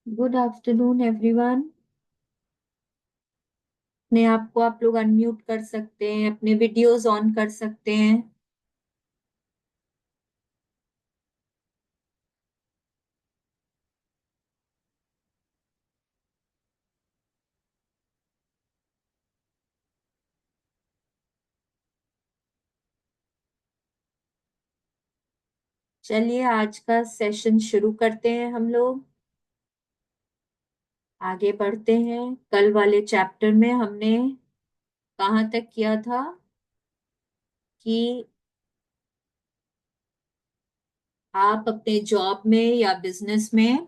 Good afternoon everyone. अपने आप को आप लोग अनम्यूट कर सकते हैं, अपने वीडियोस ऑन कर सकते हैं। चलिए आज का सेशन शुरू करते हैं। हम लोग आगे बढ़ते हैं। कल वाले चैप्टर में हमने कहाँ तक किया था कि आप अपने जॉब में या बिजनेस में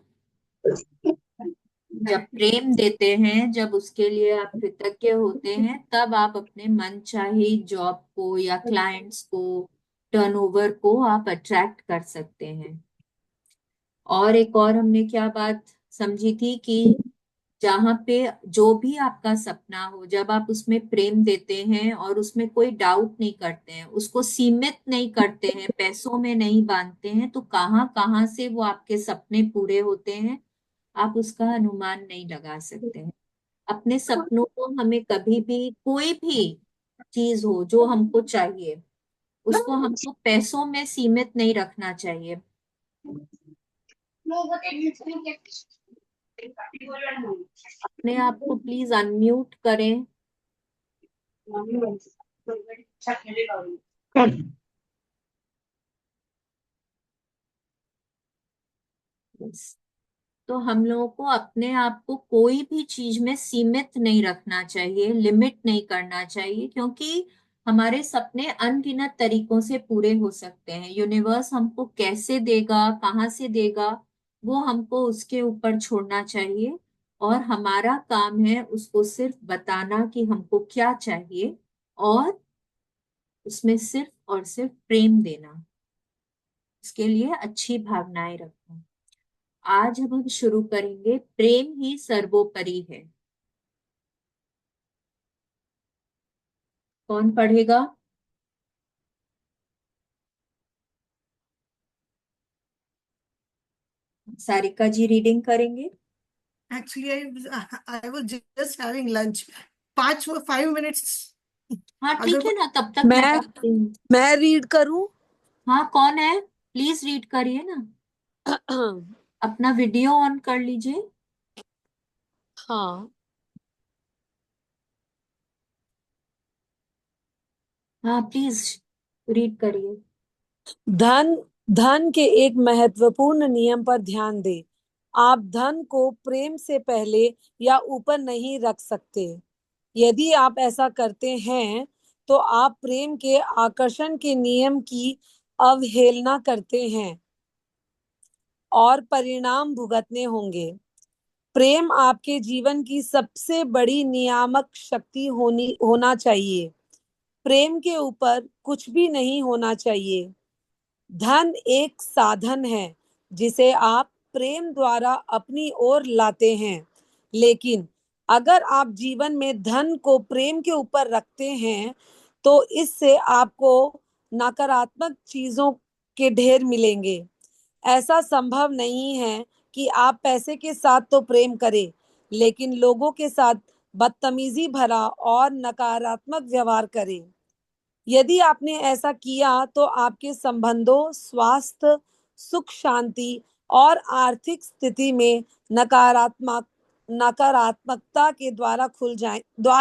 जब प्रेम देते हैं, जब उसके लिए आप कृतज्ञ होते हैं, तब आप अपने मनचाही जॉब को या क्लाइंट्स को, टर्नओवर को आप अट्रैक्ट कर सकते हैं। और एक और हमने क्या बात समझी थी कि जहां पे जो भी आपका सपना हो, जब आप उसमें प्रेम देते हैं और उसमें कोई डाउट नहीं करते हैं, उसको सीमित नहीं करते हैं, पैसों में नहीं बांधते हैं, तो कहाँ कहाँ से वो आपके सपने पूरे होते हैं आप उसका अनुमान नहीं लगा सकते हैं। अपने सपनों को हमें कभी भी, कोई भी चीज हो जो हमको चाहिए, उसको हमको पैसों में सीमित नहीं रखना चाहिए। अपने आप को प्लीज अनम्यूट करें। Yes. तो हम लोगों को अपने आप को कोई भी चीज में सीमित नहीं रखना चाहिए, लिमिट नहीं करना चाहिए, क्योंकि हमारे सपने अनगिनत तरीकों से पूरे हो सकते हैं। यूनिवर्स हमको कैसे देगा, कहाँ से देगा, वो हमको उसके ऊपर छोड़ना चाहिए। और हमारा काम है उसको सिर्फ बताना कि हमको क्या चाहिए, और उसमें सिर्फ और सिर्फ प्रेम देना, उसके लिए अच्छी भावनाएं रखना। आज हम शुरू करेंगे, प्रेम ही सर्वोपरि है। कौन पढ़ेगा? सारिका जी रीडिंग करेंगे। Actually, I was just having lunch. 5 minutes. हाँ अगर ठीक है ना, तब तक मैं मैं पढ़ती हूँ। मैं रीड करूं? हाँ कौन है? प्लीज रीड करिए ना। अपना वीडियो ऑन कर लीजिए। हाँ। हाँ प्लीज रीड करिए। धन धन के एक महत्वपूर्ण नियम पर ध्यान दें। आप धन को प्रेम से पहले या ऊपर नहीं रख सकते। यदि आप ऐसा करते हैं तो आप प्रेम के आकर्षण के नियम की अवहेलना करते हैं और परिणाम भुगतने होंगे। प्रेम आपके जीवन की सबसे बड़ी नियामक शक्ति होना चाहिए। प्रेम के ऊपर कुछ भी नहीं होना चाहिए। धन एक साधन है जिसे आप प्रेम द्वारा अपनी ओर लाते हैं, लेकिन अगर आप जीवन में धन को प्रेम के ऊपर रखते हैं तो इससे आपको नकारात्मक चीजों के ढेर मिलेंगे। ऐसा संभव नहीं है कि आप पैसे के साथ तो प्रेम करें, लेकिन लोगों के साथ बदतमीजी भरा और नकारात्मक व्यवहार करें। यदि आपने ऐसा किया तो आपके संबंधों, स्वास्थ्य, सुख शांति और आर्थिक स्थिति में नकारात्मकता के द्वार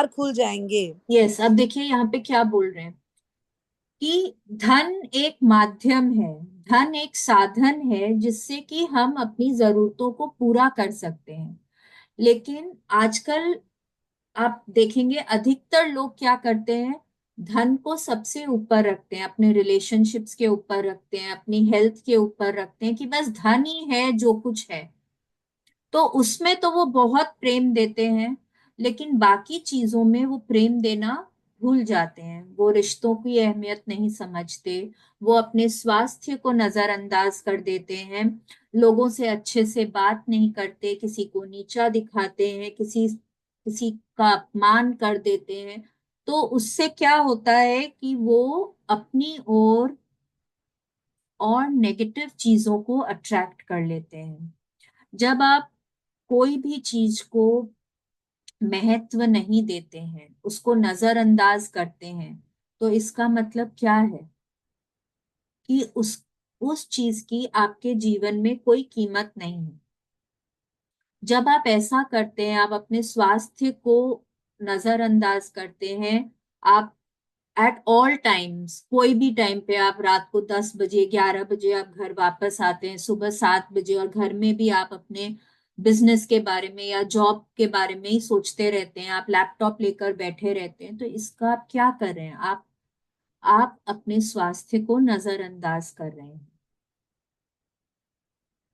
खुल जाएंगे। यस, अब देखिए यहाँ पे क्या बोल रहे हैं कि धन एक माध्यम है, धन एक साधन है जिससे कि हम अपनी जरूरतों को पूरा कर सकते हैं। लेकिन आजकल आप देखेंगे अधिकतर लोग क्या करते हैं, धन को सबसे ऊपर रखते हैं, अपने रिलेशनशिप्स के ऊपर रखते हैं, अपनी हेल्थ के ऊपर रखते हैं, कि बस धन ही है जो कुछ है। तो उसमें तो वो बहुत प्रेम देते हैं, लेकिन बाकी चीजों में वो प्रेम देना भूल जाते हैं। वो रिश्तों की अहमियत नहीं समझते, वो अपने स्वास्थ्य को नजरअंदाज कर देते हैं, लोगों से अच्छे से बात नहीं करते, किसी को नीचा दिखाते हैं, किसी किसी का अपमान कर देते हैं। तो उससे क्या होता है कि वो अपनी ओर और नेगेटिव चीजों को अट्रैक्ट कर लेते हैं। जब आप कोई भी चीज को महत्व नहीं देते हैं, उसको नजरअंदाज करते हैं, तो इसका मतलब क्या है कि उस चीज की आपके जीवन में कोई कीमत नहीं है। जब आप ऐसा करते हैं, आप अपने स्वास्थ्य को नजरअंदाज करते हैं, आप एट ऑल टाइम्स, कोई भी टाइम पे, आप रात को 10 बजे, 11 बजे आप घर वापस आते हैं, सुबह 7 बजे, और घर में भी आप अपने बिजनेस के बारे में या जॉब के बारे में ही सोचते रहते हैं, आप लैपटॉप लेकर बैठे रहते हैं, तो इसका आप क्या कर रहे हैं? आप अपने स्वास्थ्य को नजरअंदाज कर रहे हैं।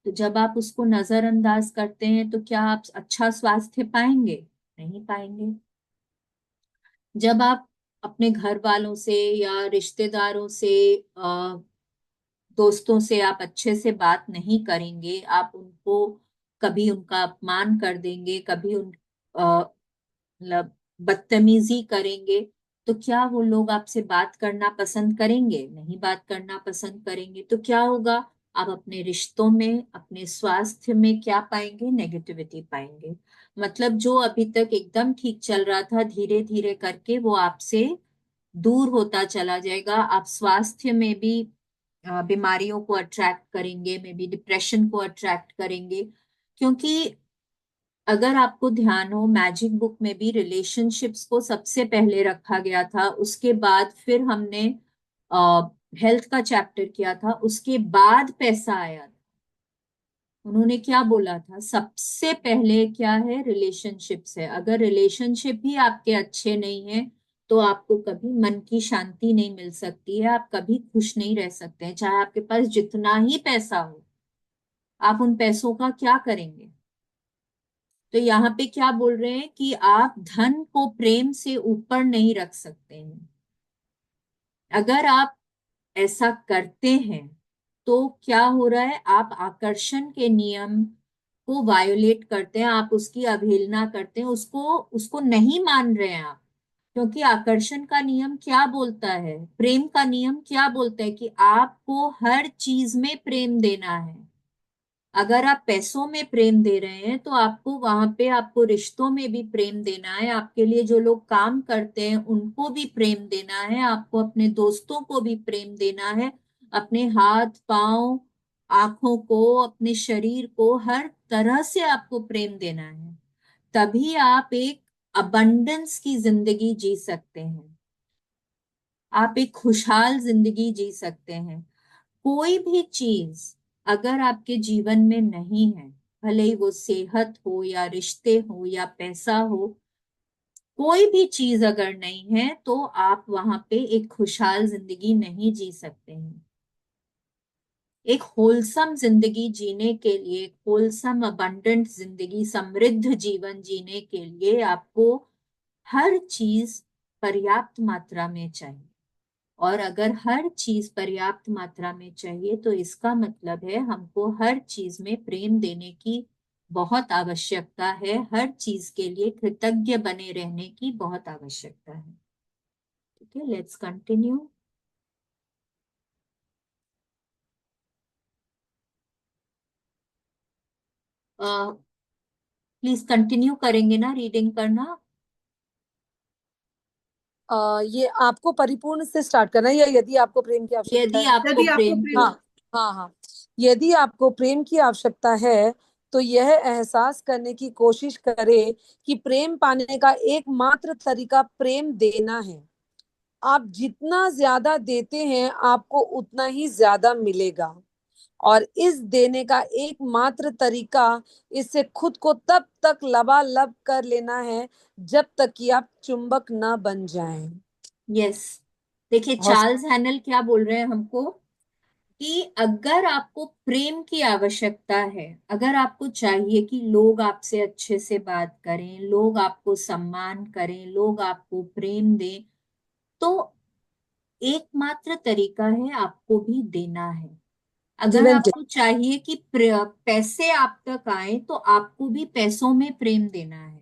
तो जब आप उसको नजरअंदाज करते हैं तो क्या आप अच्छा स्वास्थ्य पाएंगे? नहीं पाएंगे। जब आप अपने घर वालों से या रिश्तेदारों से, दोस्तों से आप अच्छे से बात नहीं करेंगे, आप उनको कभी उनका अपमान कर देंगे, कभी मतलब बदतमीजी करेंगे, तो क्या वो लोग आपसे बात करना पसंद करेंगे? नहीं बात करना पसंद करेंगे। तो क्या होगा? आप अपने रिश्तों में, अपने स्वास्थ्य में क्या पाएंगे? नेगेटिविटी पाएंगे। मतलब जो अभी तक एकदम ठीक चल रहा था, धीरे धीरे करके वो आपसे दूर होता चला जाएगा। आप स्वास्थ्य में भी बीमारियों को अट्रैक्ट करेंगे, मे बी डिप्रेशन को अट्रैक्ट करेंगे। क्योंकि अगर आपको ध्यान हो, मैजिक बुक में भी रिलेशनशिप्स को सबसे पहले रखा गया था, उसके बाद फिर हमने हेल्थ का चैप्टर किया था, उसके बाद पैसा आया था। उन्होंने क्या बोला था? सबसे पहले क्या है? रिलेशनशिप्स है। अगर रिलेशनशिप ही आपके अच्छे नहीं है, तो आपको कभी मन की शांति नहीं मिल सकती है, आप कभी खुश नहीं रह सकते हैं, चाहे आपके पास जितना ही पैसा हो। आप उन पैसों का क्या करेंगे? तो यहाँ पे क्या बोल रहे हैं कि आप धन को प्रेम से ऊपर नहीं रख सकते हैं। अगर आप ऐसा करते हैं तो क्या हो रहा है? आप आकर्षण के नियम को वायोलेट करते हैं, आप उसकी अवहेलना करते हैं, उसको उसको नहीं मान रहे हैं आप। क्योंकि आकर्षण का नियम क्या बोलता है, प्रेम का नियम क्या बोलता है? कि आपको हर चीज में प्रेम देना है। अगर आप पैसों में प्रेम दे रहे हैं, तो आपको वहां पे, आपको रिश्तों में भी प्रेम देना है, आपके लिए जो लोग काम करते हैं उनको भी प्रेम देना है, आपको अपने दोस्तों को भी प्रेम देना है, अपने हाथ पांव, आंखों को, अपने शरीर को, हर तरह से आपको प्रेम देना है। तभी आप एक अबंडेंस की जिंदगी जी सकते हैं, आप एक खुशहाल जिंदगी जी सकते हैं। कोई भी चीज अगर आपके जीवन में नहीं है, भले ही वो सेहत हो या रिश्ते हो या पैसा हो, कोई भी चीज अगर नहीं है, तो आप वहां पे एक खुशहाल जिंदगी नहीं जी सकते हैं। एक होलसम जिंदगी जीने के लिए, होलसम अबंडेंट जिंदगी, समृद्ध जीवन जीने के लिए आपको हर चीज पर्याप्त मात्रा में चाहिए। और अगर हर चीज पर्याप्त मात्रा में चाहिए, तो इसका मतलब है हमको हर चीज में प्रेम देने की बहुत आवश्यकता है, हर चीज के लिए कृतज्ञ बने रहने की बहुत आवश्यकता है। ठीक है, लेट्स कंटिन्यू। प्लीज कंटिन्यू करेंगे ना रीडिंग करना? ये आपको परिपूर्ण से स्टार्ट करना है, या यदि आपको प्रेम की आवश्यकता यदि है? आपको यदि आपको प्रेम की। प्रेम, हाँ, हाँ, हाँ। यदि आपको प्रेम की आवश्यकता है, तो यह एहसास करने की कोशिश करें कि प्रेम पाने का एकमात्र तरीका प्रेम देना है। आप जितना ज्यादा देते हैं, आपको उतना ही ज्यादा मिलेगा। और इस देने का एकमात्र तरीका, इससे खुद को तब तक लबालब कर लेना है जब तक कि आप चुंबक न बन जाएं। यस। देखिए, और चार्ल्स हैनल क्या बोल रहे हैं हमको, कि अगर आपको प्रेम की आवश्यकता है, अगर आपको चाहिए कि लोग आपसे अच्छे से बात करें, लोग आपको सम्मान करें, लोग आपको प्रेम दें, तो एकमात्र तरीका है आपको भी देना है। अगर गिवन। आपको चाहिए कि पैसे आप तक आए, तो आपको भी पैसों में प्रेम देना है।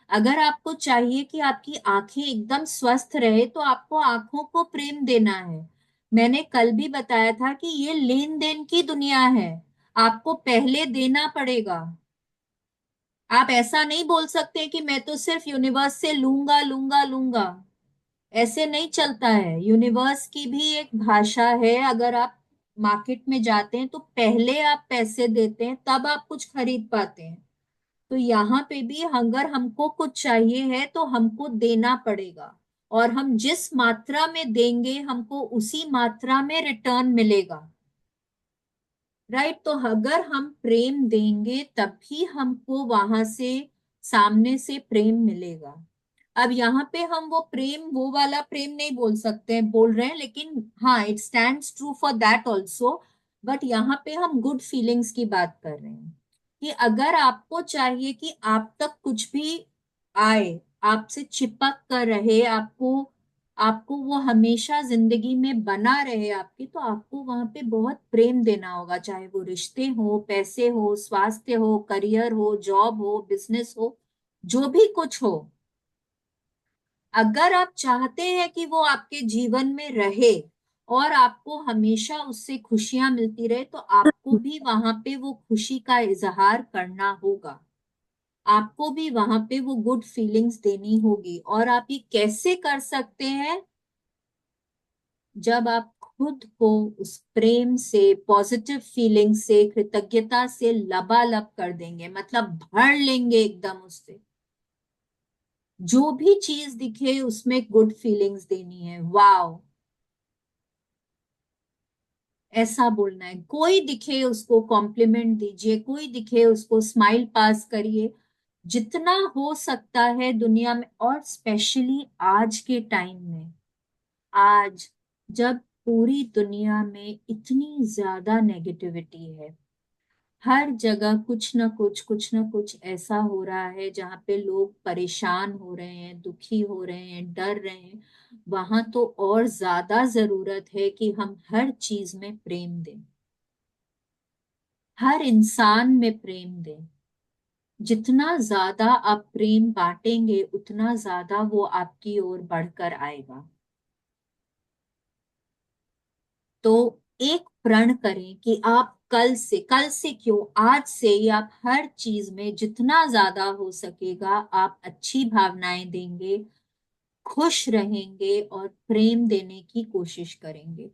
अगर आपको चाहिए कि आपकी आंखें एकदम स्वस्थ रहे, तो आपको आंखों को प्रेम देना है। मैंने कल भी बताया था कि ये लेन देन की दुनिया है, आपको पहले देना पड़ेगा। आप ऐसा नहीं बोल सकते कि मैं तो सिर्फ यूनिवर्स से लूंगा लूंगा लूंगा। ऐसे नहीं चलता है। यूनिवर्स की भी एक भाषा है। अगर आप मार्केट में जाते हैं तो पहले आप पैसे देते हैं, तब आप कुछ खरीद पाते हैं। तो यहाँ पे भी अगर हमको कुछ चाहिए है तो हमको देना पड़ेगा, और हम जिस मात्रा में देंगे हमको उसी मात्रा में रिटर्न मिलेगा। राइट। तो अगर हम प्रेम देंगे तभी हमको वहां से, सामने से प्रेम मिलेगा। अब यहाँ पे हम वो प्रेम, वो वाला प्रेम नहीं बोल सकते, बोल रहे हैं, लेकिन हाँ, it stands true for that also. But यहाँ पे हम गुड फीलिंग्स की बात कर रहे हैं कि अगर आपको चाहिए कि आप तक कुछ भी आए, आपसे चिपक कर रहे, आपको आपको वो हमेशा जिंदगी में बना रहे आपकी, तो आपको वहां पे बहुत प्रेम देना होगा। चाहे वो रिश्ते हो, पैसे हो, स्वास्थ्य हो, करियर हो, जॉब हो, बिजनेस हो, जो भी कुछ हो। अगर आप चाहते हैं कि वो आपके जीवन में रहे और आपको हमेशा उससे खुशियां मिलती रहे, तो आपको भी वहां पे वो खुशी का इजहार करना होगा। आपको भी वहां पे वो गुड फीलिंग्स देनी होगी। और आप ये कैसे कर सकते हैं? जब आप खुद को उस प्रेम से, पॉजिटिव फीलिंग से, कृतज्ञता से लबालब कर देंगे, मतलब भर लेंगे एकदम उससे। जो भी चीज दिखे उसमें गुड फीलिंग्स देनी है। वाओ, ऐसा बोलना है। कोई दिखे उसको कॉम्प्लीमेंट दीजिए, कोई दिखे उसको स्माइल पास करिए, जितना हो सकता है दुनिया में। और स्पेशली आज के टाइम में, आज जब पूरी दुनिया में इतनी ज्यादा नेगेटिविटी है, हर जगह कुछ ना कुछ ऐसा हो रहा है जहाँ पे लोग परेशान हो रहे हैं, दुखी हो रहे हैं, डर रहे हैं। वहां तो और ज्यादा जरूरत है कि हम हर चीज में प्रेम दें, हर इंसान में प्रेम दें। जितना ज्यादा आप प्रेम बांटेंगे उतना ज्यादा वो आपकी ओर बढ़कर आएगा। तो एक प्रण करें कि आप कल से क्यों, आज से ही आप हर चीज में जितना ज्यादा हो सकेगा आप अच्छी भावनाएं देंगे, खुश रहेंगे और प्रेम देने की कोशिश करेंगे।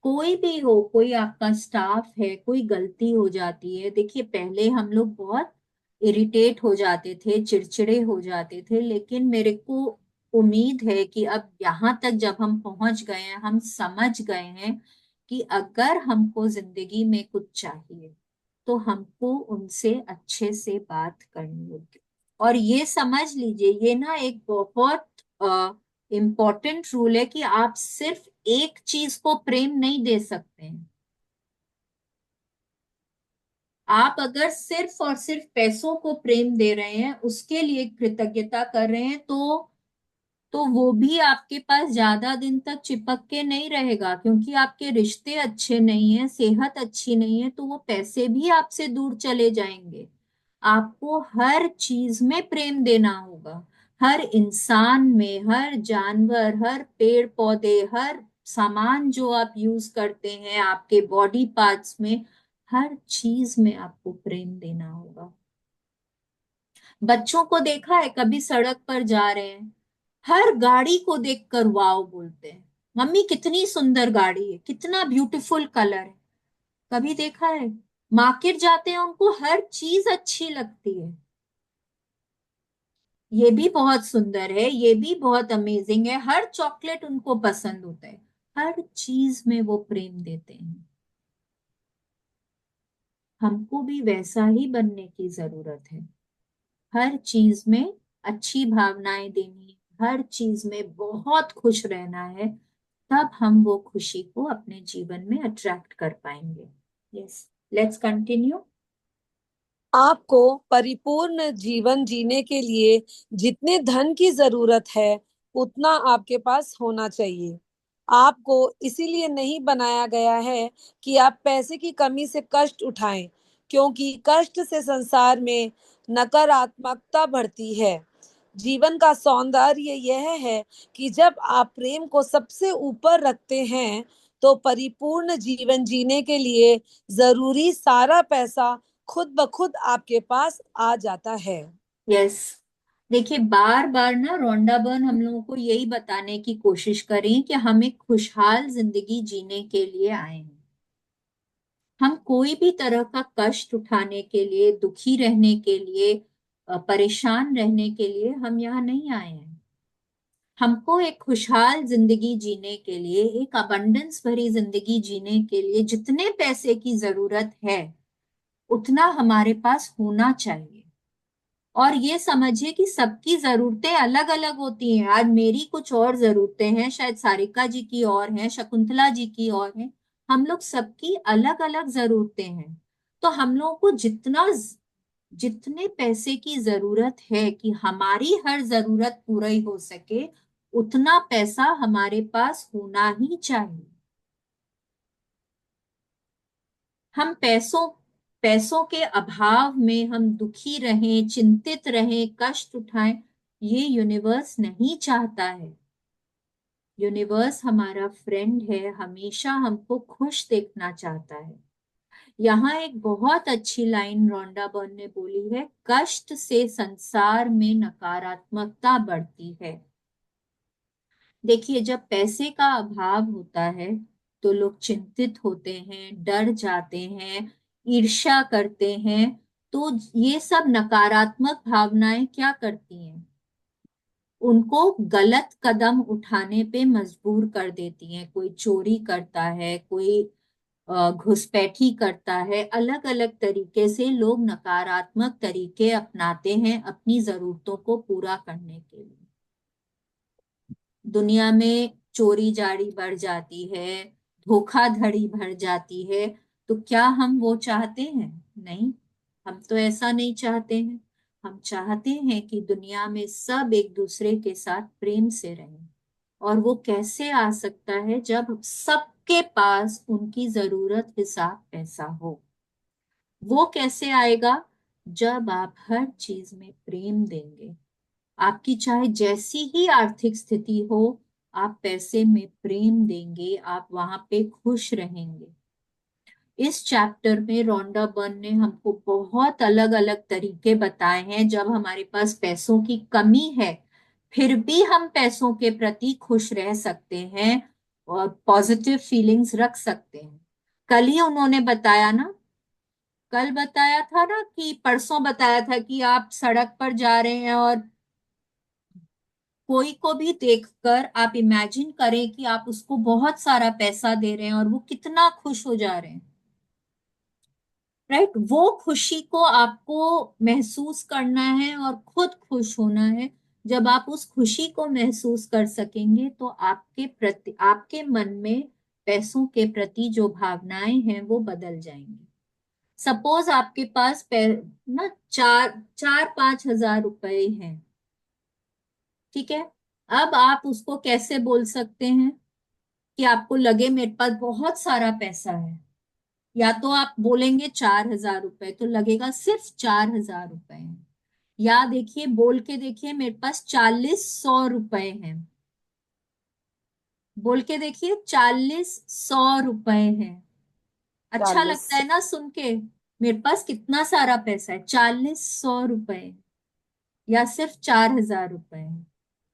कोई भी हो, कोई आपका स्टाफ है, कोई गलती हो जाती है, देखिए पहले हम लोग बहुत इरिटेट हो जाते थे, चिड़चिड़े हो जाते थे, लेकिन मेरे को उम्मीद है कि अब यहाँ तक जब हम पहुंच गए हैं, हम समझ गए हैं कि अगर हमको जिंदगी में कुछ चाहिए तो हमको उनसे अच्छे से बात करनी होगी। और ये समझ लीजिए, ये ना एक बहुत इम्पोर्टेंट रूल है कि आप सिर्फ एक चीज को प्रेम नहीं दे सकते हैं। आप अगर सिर्फ और सिर्फ पैसों को प्रेम दे रहे हैं, उसके लिए कृतज्ञता कर रहे हैं, तो वो भी आपके पास ज्यादा दिन तक चिपक के नहीं रहेगा, क्योंकि आपके रिश्ते अच्छे नहीं है, सेहत अच्छी नहीं है, तो वो पैसे भी आपसे दूर चले जाएंगे। आपको हर चीज में प्रेम देना होगा, हर इंसान में, हर जानवर, हर पेड़ पौधे, हर सामान जो आप यूज करते हैं आपके बॉडी पार्ट्स में, हर चीज में आपको प्रेम देना होगा। बच्चों को देखा है कभी सड़क पर जा रहे हैं, हर गाड़ी को देखकर वाव बोलते हैं, मम्मी कितनी सुंदर गाड़ी है, कितना ब्यूटीफुल कलर है। कभी देखा है? मार्केट जाते हैं उनको हर चीज अच्छी लगती है, ये भी बहुत सुंदर है, ये भी बहुत अमेजिंग है, हर चॉकलेट उनको पसंद होता है। हर चीज में वो प्रेम देते हैं। हमको भी वैसा ही बनने की जरूरत है। हर चीज में अच्छी भावनाएं देनी, हर चीज में बहुत खुश रहना है, तब हम वो खुशी को अपने जीवन में अट्रैक्ट कर पाएंगे। Yes, let's continue. आपको परिपूर्ण जीवन जीने के लिए जितने धन की जरूरत है उतना आपके पास होना चाहिए। आपको इसीलिए नहीं बनाया गया है कि आप पैसे की कमी से कष्ट उठाएं, क्योंकि कष्ट से संसार में नकारात्मकता बढ़ती है। जीवन का सौंदर्य यह है कि जब आप प्रेम को सबसे ऊपर रखते हैं तो परिपूर्ण जीवन जीने के लिए जरूरी सारा पैसा खुद ब खुद आपके पास आ जाता है। यस। देखिए, बार बार ना रोंडा बर्न हम लोगों को यही बताने की कोशिश करें कि हम एक खुशहाल जिंदगी जीने के लिए आए हैं। हम कोई भी तरह का कष्ट उठाने के लिए, दुखी रहने के लिए, परेशान रहने के लिए हम यहाँ नहीं आए हैं। हमको एक खुशहाल जिंदगी जीने के लिए, एक अबंडेंस भरी जिंदगी जीने के लिए जितने पैसे की जरूरत है उतना हमारे पास होना चाहिए। और ये समझिए कि सबकी जरूरतें अलग अलग होती हैं। आज मेरी कुछ और जरूरतें हैं, शायद सारिका जी की और हैं, शकुंतला जी की और हैं। हम लोग सबकी अलग अलग जरूरतें हैं। तो हम लोगों को जितने पैसे की जरूरत है कि हमारी हर जरूरत पूरी हो सके, उतना पैसा हमारे पास होना ही चाहिए। हम पैसों के अभाव में हम दुखी रहें, चिंतित रहें, कष्ट उठाएं, ये यूनिवर्स नहीं चाहता है। यूनिवर्स हमारा फ्रेंड है, हमेशा हमको खुश देखना चाहता है। यहाँ एक बहुत अच्छी लाइन रोंडा बर्न ने बोली है, कष्ट से संसार में नकारात्मकता बढ़ती है। देखिए, जब पैसे का अभाव होता है तो लोग चिंतित होते हैं, डर जाते हैं, ईर्ष्या करते हैं। तो ये सब नकारात्मक भावनाएं क्या करती हैं? उनको गलत कदम उठाने पे मजबूर कर देती हैं। कोई चोरी करता है, कोई घुसपैठी करता है। अलग अलग तरीके से लोग नकारात्मक तरीके अपनाते हैं अपनी जरूरतों को पूरा करने के लिए। दुनिया में चोरी जारी बढ़ जाती है, धोखाधड़ी बढ़ जाती है। तो क्या हम वो चाहते हैं? नहीं, हम तो ऐसा नहीं चाहते हैं। हम चाहते हैं कि दुनिया में सब एक दूसरे के साथ प्रेम से रहें। और वो कैसे आ सकता है? जब सबके पास उनकी जरूरत हिसाब पैसा हो। वो कैसे आएगा? जब आप हर चीज में प्रेम देंगे। आपकी चाहे जैसी ही आर्थिक स्थिति हो, आप पैसे में प्रेम देंगे, आप वहां पे खुश रहेंगे। इस चैप्टर में रोंडा बर्न ने हमको बहुत अलग अलग तरीके बताए हैं जब हमारे पास पैसों की कमी है, फिर भी हम पैसों के प्रति खुश रह सकते हैं और पॉजिटिव फीलिंग्स रख सकते हैं। कल ही उन्होंने बताया ना, कल बताया था ना कि परसों बताया था कि आप सड़क पर जा रहे हैं और कोई को भी देखकर आप इमेजिन करें कि आप उसको बहुत सारा पैसा दे रहे हैं और वो कितना खुश हो जा रहे हैं। राइट? वो खुशी को आपको महसूस करना है और खुद खुश होना है। जब आप उस खुशी को महसूस कर सकेंगे तो आपके मन में पैसों के प्रति जो भावनाएं हैं वो बदल जाएंगी। सपोज आपके पास ना 4-5 हजार रुपए हैं। ठीक है। अब आप उसको कैसे बोल सकते हैं कि आपको लगे मेरे पास बहुत सारा पैसा है? या तो आप बोलेंगे 4 हजार रुपए, तो लगेगा सिर्फ 4 हजार रुपए हैं। या देखिए, बोल के देखिए मेरे पास 4,100 रुपए हैं। बोल के देखिए 4,100 रुपए हैं। अच्छा 40। लगता है ना सुन के? मेरे पास कितना सारा पैसा है, 4,100 रुपए। या सिर्फ 4 हजार रुपए हैं।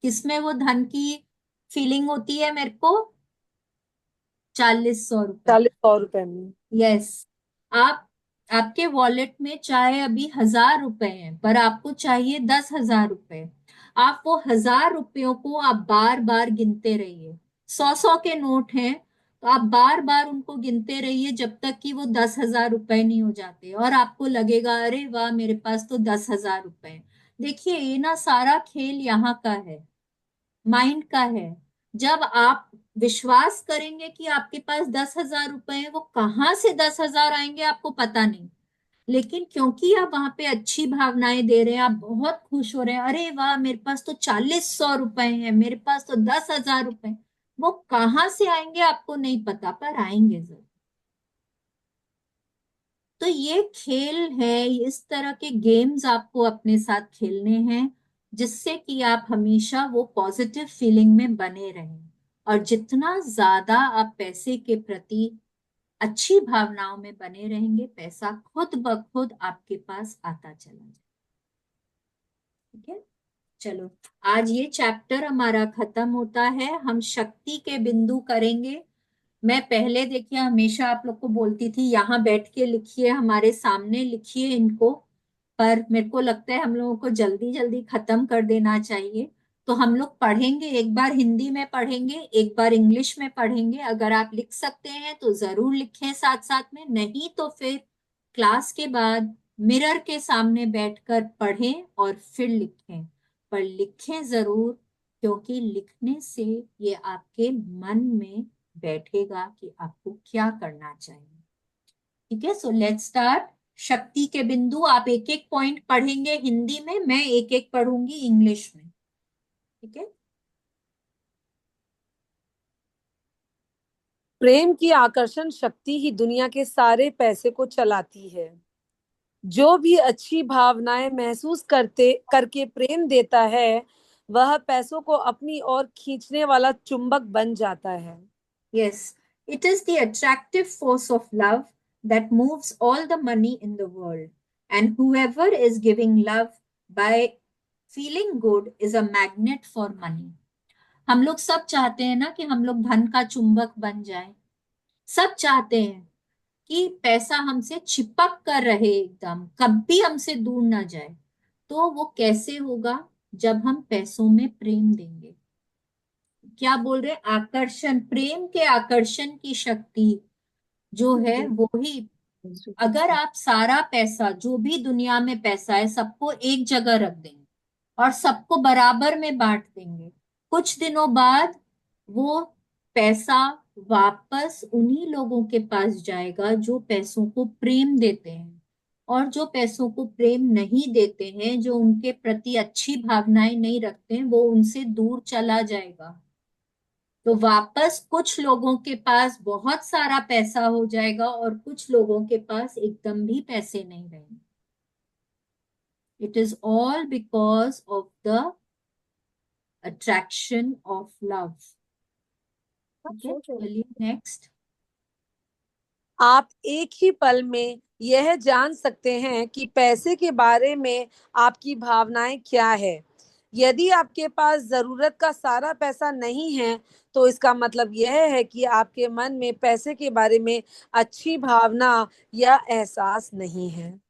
किसमें वो धन की फीलिंग होती है मेरे को? 4,100 रुपए। 40 100 रुपए में। यस। आप आपके वॉलेट में चाहे अभी 1,000 रुपए हैं, पर आपको चाहिए 10,000 रुपए। आप वो 1,000 रुपयों को आप बार बार गिनते रहिए। 100-100 के नोट हैं, तो आप बार बार उनको गिनते रहिए जब तक कि वो 10,000 रुपए नहीं हो जाते। और आपको लगेगा अरे वाह, मेरे पास तो 10,000 रुपए हैं। देखिए, ये ना सारा खेल यहाँ का है, माइंड का है। जब आप विश्वास करेंगे कि आपके पास 10,000 रुपए हैं, वो कहाँ से 10,000 आएंगे आपको पता नहीं। लेकिन क्योंकि आप वहां पे अच्छी भावनाएं दे रहे हैं, आप बहुत खुश हो रहे हैं, अरे वाह मेरे पास तो 4,100 रुपए हैं, मेरे पास तो 10,000 रुपए हैं। वो कहाँ से आएंगे आपको नहीं पता, पर आएंगे जरूर। तो ये खेल है, इस तरह के गेम्स आपको अपने साथ खेलने हैं, जिससे कि आप हमेशा वो पॉजिटिव फीलिंग में बने रहें। और जितना ज्यादा आप पैसे के प्रति अच्छी भावनाओं में बने रहेंगे, पैसा खुद ब खुद आपके पास आता चला जाए। ठीक है, चलो आज ये चैप्टर हमारा खत्म होता है। हम शक्ति के बिंदु करेंगे। मैं पहले देखिए हमेशा आप लोग को बोलती थी यहाँ बैठ के लिखिए, हमारे सामने लिखिए इनको, पर मेरे को लगता है हम लोगों को जल्दी जल्दी खत्म कर देना चाहिए। तो हम लोग पढ़ेंगे, एक बार हिंदी में पढ़ेंगे, एक बार इंग्लिश में पढ़ेंगे। अगर आप लिख सकते हैं तो जरूर लिखें साथ साथ में, नहीं तो फिर क्लास के बाद मिरर के सामने बैठकर पढ़ें और फिर लिखें। पर लिखें जरूर, क्योंकि लिखने से ये आपके मन में बैठेगा कि आपको क्या करना चाहिए। ठीक है, सो लेट्स स्टार्ट। शक्ति के बिंदु, आप एक एक पॉइंट पढ़ेंगे हिंदी में, मैं एक एक पढ़ूंगी इंग्लिश में। ठीक है, प्रेम की आकर्षण शक्ति ही दुनिया के सारे पैसे को चलाती है। जो भी अच्छी भावनाएं महसूस करते करके प्रेम देता है, वह पैसों को अपनी ओर खींचने वाला चुंबक बन जाता है। yes, it is the attractive force of love that moves all the money in the world, and whoever is giving love by feeling good is a magnet for money. हम लोग सब चाहते हैं ना कि हम लोग धन का चुंबक बन जाए। सब चाहते हैं कि पैसा हमसे चिपक कर रहे, एकदम कभी हमसे दूर ना जाए। तो वो कैसे होगा? जब हम पैसों में प्रेम देंगे। क्या बोल रहे? आकर्षण, प्रेम के आकर्षण की शक्ति जो है वो ही। अगर आप सारा पैसा, जो भी दुनिया में पैसा है, सबको एक जगह रख देंगे और सबको बराबर में बांट देंगे, कुछ दिनों बाद वो पैसा वापस उन्हीं लोगों के पास जाएगा जो पैसों को प्रेम देते हैं। और जो पैसों को प्रेम नहीं देते हैं, जो उनके प्रति अच्छी भावनाएं नहीं रखते हैं, वो उनसे दूर चला जाएगा। तो वापस कुछ लोगों के पास बहुत सारा पैसा हो जाएगा और कुछ लोगों के पास एकदम भी पैसे नहीं रहेंगे। It is all because of the attraction of love. ठीक है, चलिए नेक्स्ट। आप एक ही पल में यह जान सकते हैं कि पैसे के बारे में आपकी भावनाएं क्या है। यदि आपके पास जरूरत का सारा पैसा नहीं है, तो इसका मतलब यह है कि आपके मन में पैसे के बारे में अच्छी भावना या एहसास नहीं है।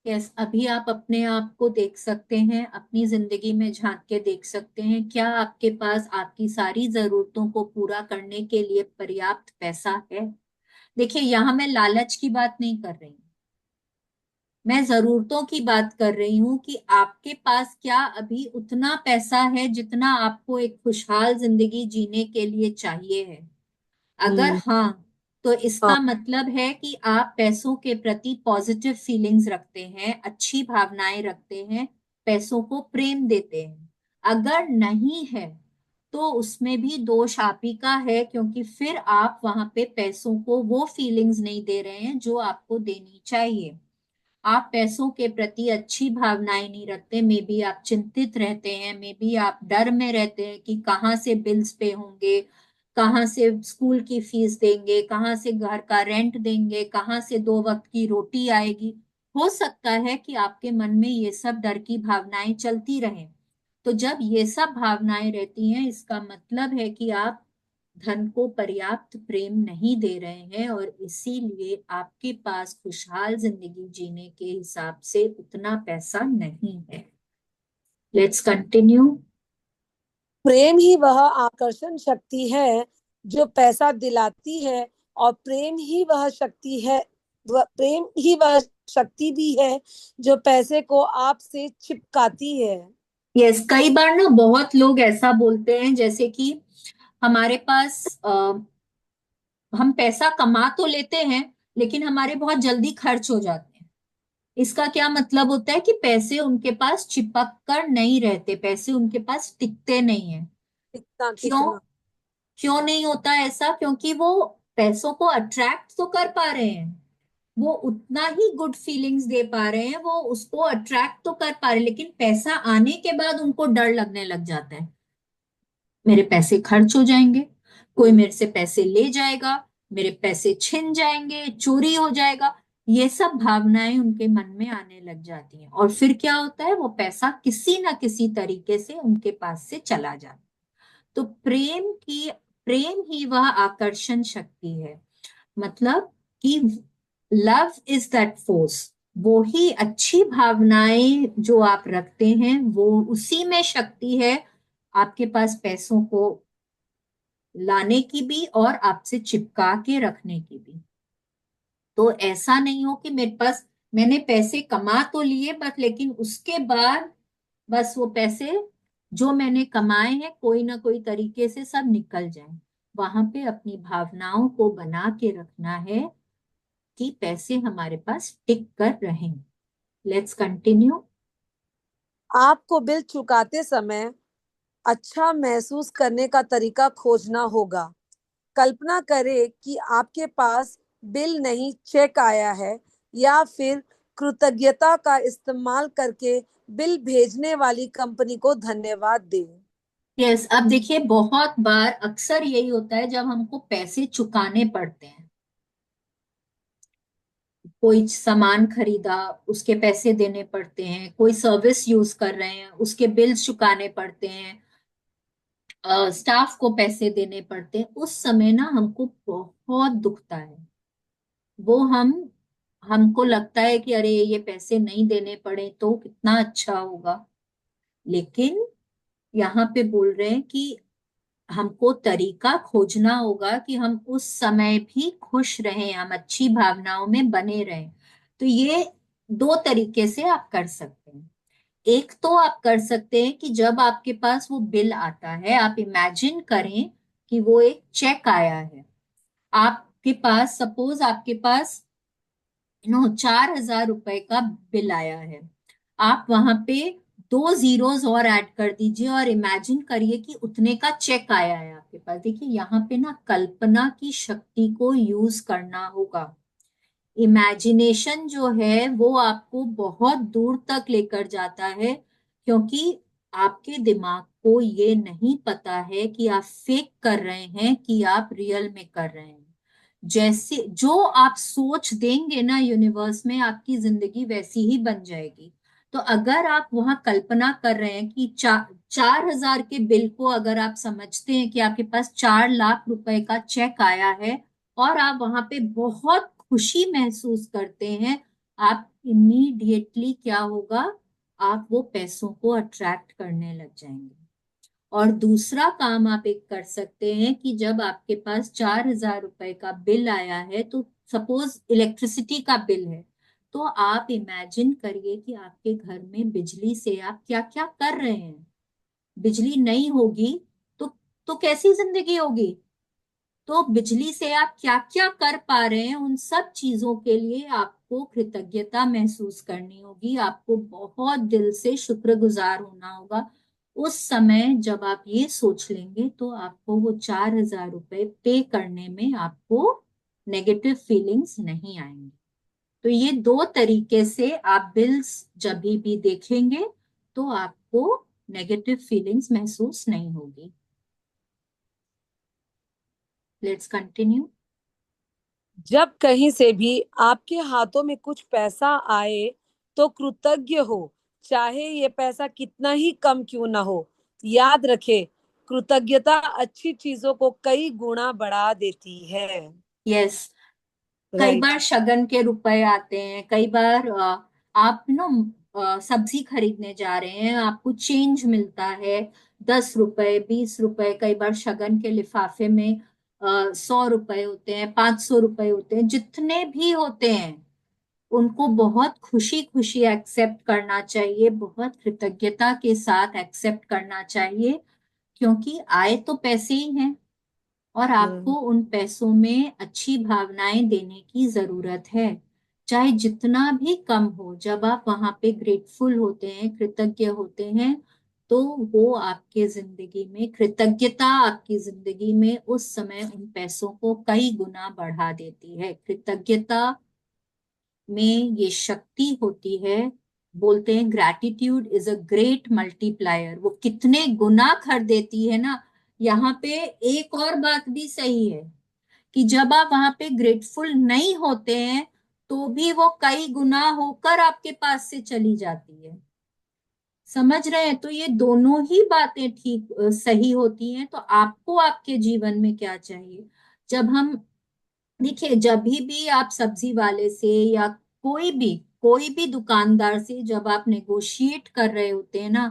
यस, अभी आप अपने आप को देख सकते हैं, अपनी जिंदगी में झांक के देख सकते हैं, क्या आपके पास आपकी सारी जरूरतों को पूरा करने के लिए पर्याप्त पैसा है? देखिए, यहाँ मैं लालच की बात नहीं कर रही हूँ, मैं जरूरतों की बात कर रही हूँ कि आपके पास क्या अभी उतना पैसा है जितना आपको एक खुशहाल जिंदगी जीने के लिए चाहिए है? अगर हम्म। हाँ, तो हाँ। इसका मतलब है कि आप पैसों के प्रति पॉजिटिव फीलिंग्स रखते हैं, अच्छी भावनाएं रखते हैं, पैसों को प्रेम देते हैं। अगर नहीं है तो उसमें भी दोष आप ही का है, क्योंकि फिर आप वहां पे पैसों को वो फीलिंग्स नहीं दे रहे हैं जो आपको देनी चाहिए। आप पैसों के प्रति अच्छी भावनाएं नहीं रखते, मे बी आप चिंतित रहते हैं, मे बी आप डर में रहते हैं कि कहाँ से बिल्स पे होंगे, कहाँ से स्कूल की फीस देंगे, कहाँ से घर का रेंट देंगे, कहाँ से दो वक्त की रोटी आएगी। हो सकता है कि आपके मन में ये सब डर की भावनाएं चलती रहें। तो जब ये सब भावनाएं रहती हैं, इसका मतलब है कि आप धन को पर्याप्त प्रेम नहीं दे रहे हैं और इसीलिए आपके पास खुशहाल जिंदगी जीने के हिसाब से उतना पैसा नहीं है। Let's continue. प्रेम ही वह आकर्षण शक्ति है जो पैसा दिलाती है, और प्रेम ही वह शक्ति है, प्रेम ही वह शक्ति भी है जो पैसे को आपसे चिपकाती है। यस, कई बार ना बहुत लोग ऐसा बोलते हैं जैसे कि हमारे पास हम पैसा कमा तो लेते हैं, लेकिन हमारे बहुत जल्दी खर्च हो जाते हैं। इसका क्या मतलब होता है कि पैसे उनके पास चिपक कर नहीं रहते, पैसे उनके पास टिकते नहीं है। कितना क्यों? कितना। क्यों नहीं होता ऐसा? क्योंकि वो पैसों को अट्रैक्ट तो कर पा रहे हैं, वो उतना ही गुड फीलिंग्स दे पा रहे हैं, वो उसको अट्रैक्ट तो कर पा रहे हैं, लेकिन पैसा आने के बाद उनको डर लगने लग जाता है, मेरे पैसे खर्च हो जाएंगे, कोई मेरे से पैसे ले जाएगा, मेरे पैसे छिन जाएंगे, चोरी हो जाएगा। ये सब भावनाएं उनके मन में आने लग जाती हैं, और फिर क्या होता है, वो पैसा किसी ना किसी तरीके से उनके पास से चला जाता है। तो प्रेम ही वह आकर्षण शक्ति है। मतलब कि लव इज दैट फोर्स। वो ही अच्छी भावनाएं जो आप रखते हैं, वो उसी में शक्ति है आपके पास पैसों को लाने की भी और आपसे चिपका के रखने की भी। तो ऐसा नहीं हो कि मेरे पास, मैंने पैसे कमा तो लिए बट लेकिन उसके बाद बस वो पैसे जो मैंने कमाए हैं कोई ना कोई तरीके से सब निकल जाएं। वहां पे अपनी भावनाओं को बना के रखना है कि पैसे हमारे पास टिक कर रहें। Let's continue. आपको बिल चुकाते समय अच्छा महसूस करने का तरीका खोजना होगा। कल्पना करें कि आपके पास बिल नहीं चेक आया है, या फिर कृतज्ञता का इस्तेमाल करके बिल भेजने वाली कंपनी को धन्यवाद दें। यस, अब देखिए बहुत बार अक्सर यही होता है जब हमको पैसे चुकाने पड़ते हैं। कोई सामान खरीदा, उसके पैसे देने पड़ते हैं, कोई सर्विस यूज कर रहे हैं, उसके बिल्स चुकाने पड़ते हैं, स्टाफ को पैसे देने पड़ते हैं, उस समय ना हमको बहुत दुखता है। वो हमको लगता है कि अरे ये पैसे नहीं देने पड़े तो कितना अच्छा होगा। लेकिन यहाँ पे बोल रहे हैं कि हमको तरीका खोजना होगा कि हम उस समय भी खुश रहें, हम अच्छी भावनाओं में बने रहें। तो ये दो तरीके से आप कर सकते हैं। एक तो आप कर सकते हैं कि जब आपके पास वो बिल आता है, आप इमेजिन करें कि वो एक चेक आया है आपके पास। सपोज आपके पास 4,000 रुपए का बिल आया है। आप वहां पे दो जीरोस और ऐड कर दीजिए और इमेजिन करिए कि उतने का चेक आया है आपके पास। देखिए यहाँ पे ना कल्पना की शक्ति को यूज करना होगा। इमेजिनेशन जो है वो आपको बहुत दूर तक लेकर जाता है, क्योंकि आपके दिमाग को ये नहीं पता है कि आप फेक कर रहे हैं कि आप रियल में कर रहे हैं। जैसे जो आप सोच देंगे ना यूनिवर्स में, आपकी जिंदगी वैसी ही बन जाएगी। तो अगर आप वहां कल्पना कर रहे हैं कि 4,000 के बिल को अगर आप समझते हैं कि आपके पास 4 लाख रुपए का चेक आया है, और आप वहां पे बहुत खुशी महसूस करते हैं, आप इमीडिएटली क्या होगा, आप वो पैसों को अट्रैक्ट करने लग जाएंगे। और दूसरा काम आप एक कर सकते हैं कि जब आपके पास 4,000 रुपए का बिल आया है, तो सपोज इलेक्ट्रिसिटी का बिल है, तो आप इमेजिन करिए कि आपके घर में बिजली से आप क्या क्या कर रहे हैं। बिजली नहीं होगी तो कैसी जिंदगी होगी। तो बिजली से आप क्या क्या कर पा रहे हैं, उन सब चीजों के लिए आपको कृतज्ञता महसूस करनी होगी, आपको बहुत दिल से शुक्रगुजार होना होगा। उस समय जब आप ये सोच लेंगे तो आपको वो 4,000 रुपए पे करने में आपको नेगेटिव फीलिंग्स नहीं आएंगी। तो ये दो तरीके से आप बिल्स जब भी देखेंगे तो आपको नेगेटिव फीलिंग्स महसूस नहीं होगी। Let's continue. जब कहीं से भी आपके हाथों में कुछ पैसा आए तो कृतज्ञ हो, चाहे ये पैसा कितना ही कम क्यों ना हो। याद रखें, कृतज्ञता अच्छी चीजों को कई गुना बढ़ा देती है। यस, कई राइट। बार शगन के रुपए आते हैं, कई बार आप सब्जी खरीदने जा रहे हैं, आपको चेंज मिलता है, 10 रुपए, 20 रुपए, कई बार शगन के लिफाफे में 100 रुपए होते हैं, 500 रुपए होते हैं, जितने भी होते हैं उनको बहुत खुशी खुशी एक्सेप्ट करना चाहिए, बहुत कृतज्ञता के साथ एक्सेप्ट करना चाहिए, क्योंकि आए तो पैसे ही हैं और आपको हम्म। उन पैसों में अच्छी भावनाएं देने की जरूरत है। चाहे जितना भी कम हो, जब आप वहां पे ग्रेटफुल होते हैं, कृतज्ञ होते हैं, तो वो आपके जिंदगी में, कृतज्ञता आपकी जिंदगी में उस समय उन पैसों को कई गुना बढ़ा देती है। कृतज्ञता में ये शक्ति होती है। बोलते हैं gratitude is a great multiplier, वो कितने गुना कर देती है ना। यहाँ पे एक और बात भी सही है कि जब आप वहां पे ग्रेटफुल नहीं होते हैं तो भी वो कई गुना होकर आपके पास से चली जाती है। समझ रहे हैं? तो ये दोनों ही बातें ठीक सही होती हैं। तो आपको आपके जीवन में क्या चाहिए? जब हम देखिए, जब भी आप सब्जी वाले से या कोई भी दुकानदार से जब आप नेगोशिएट कर रहे होते हैं ना,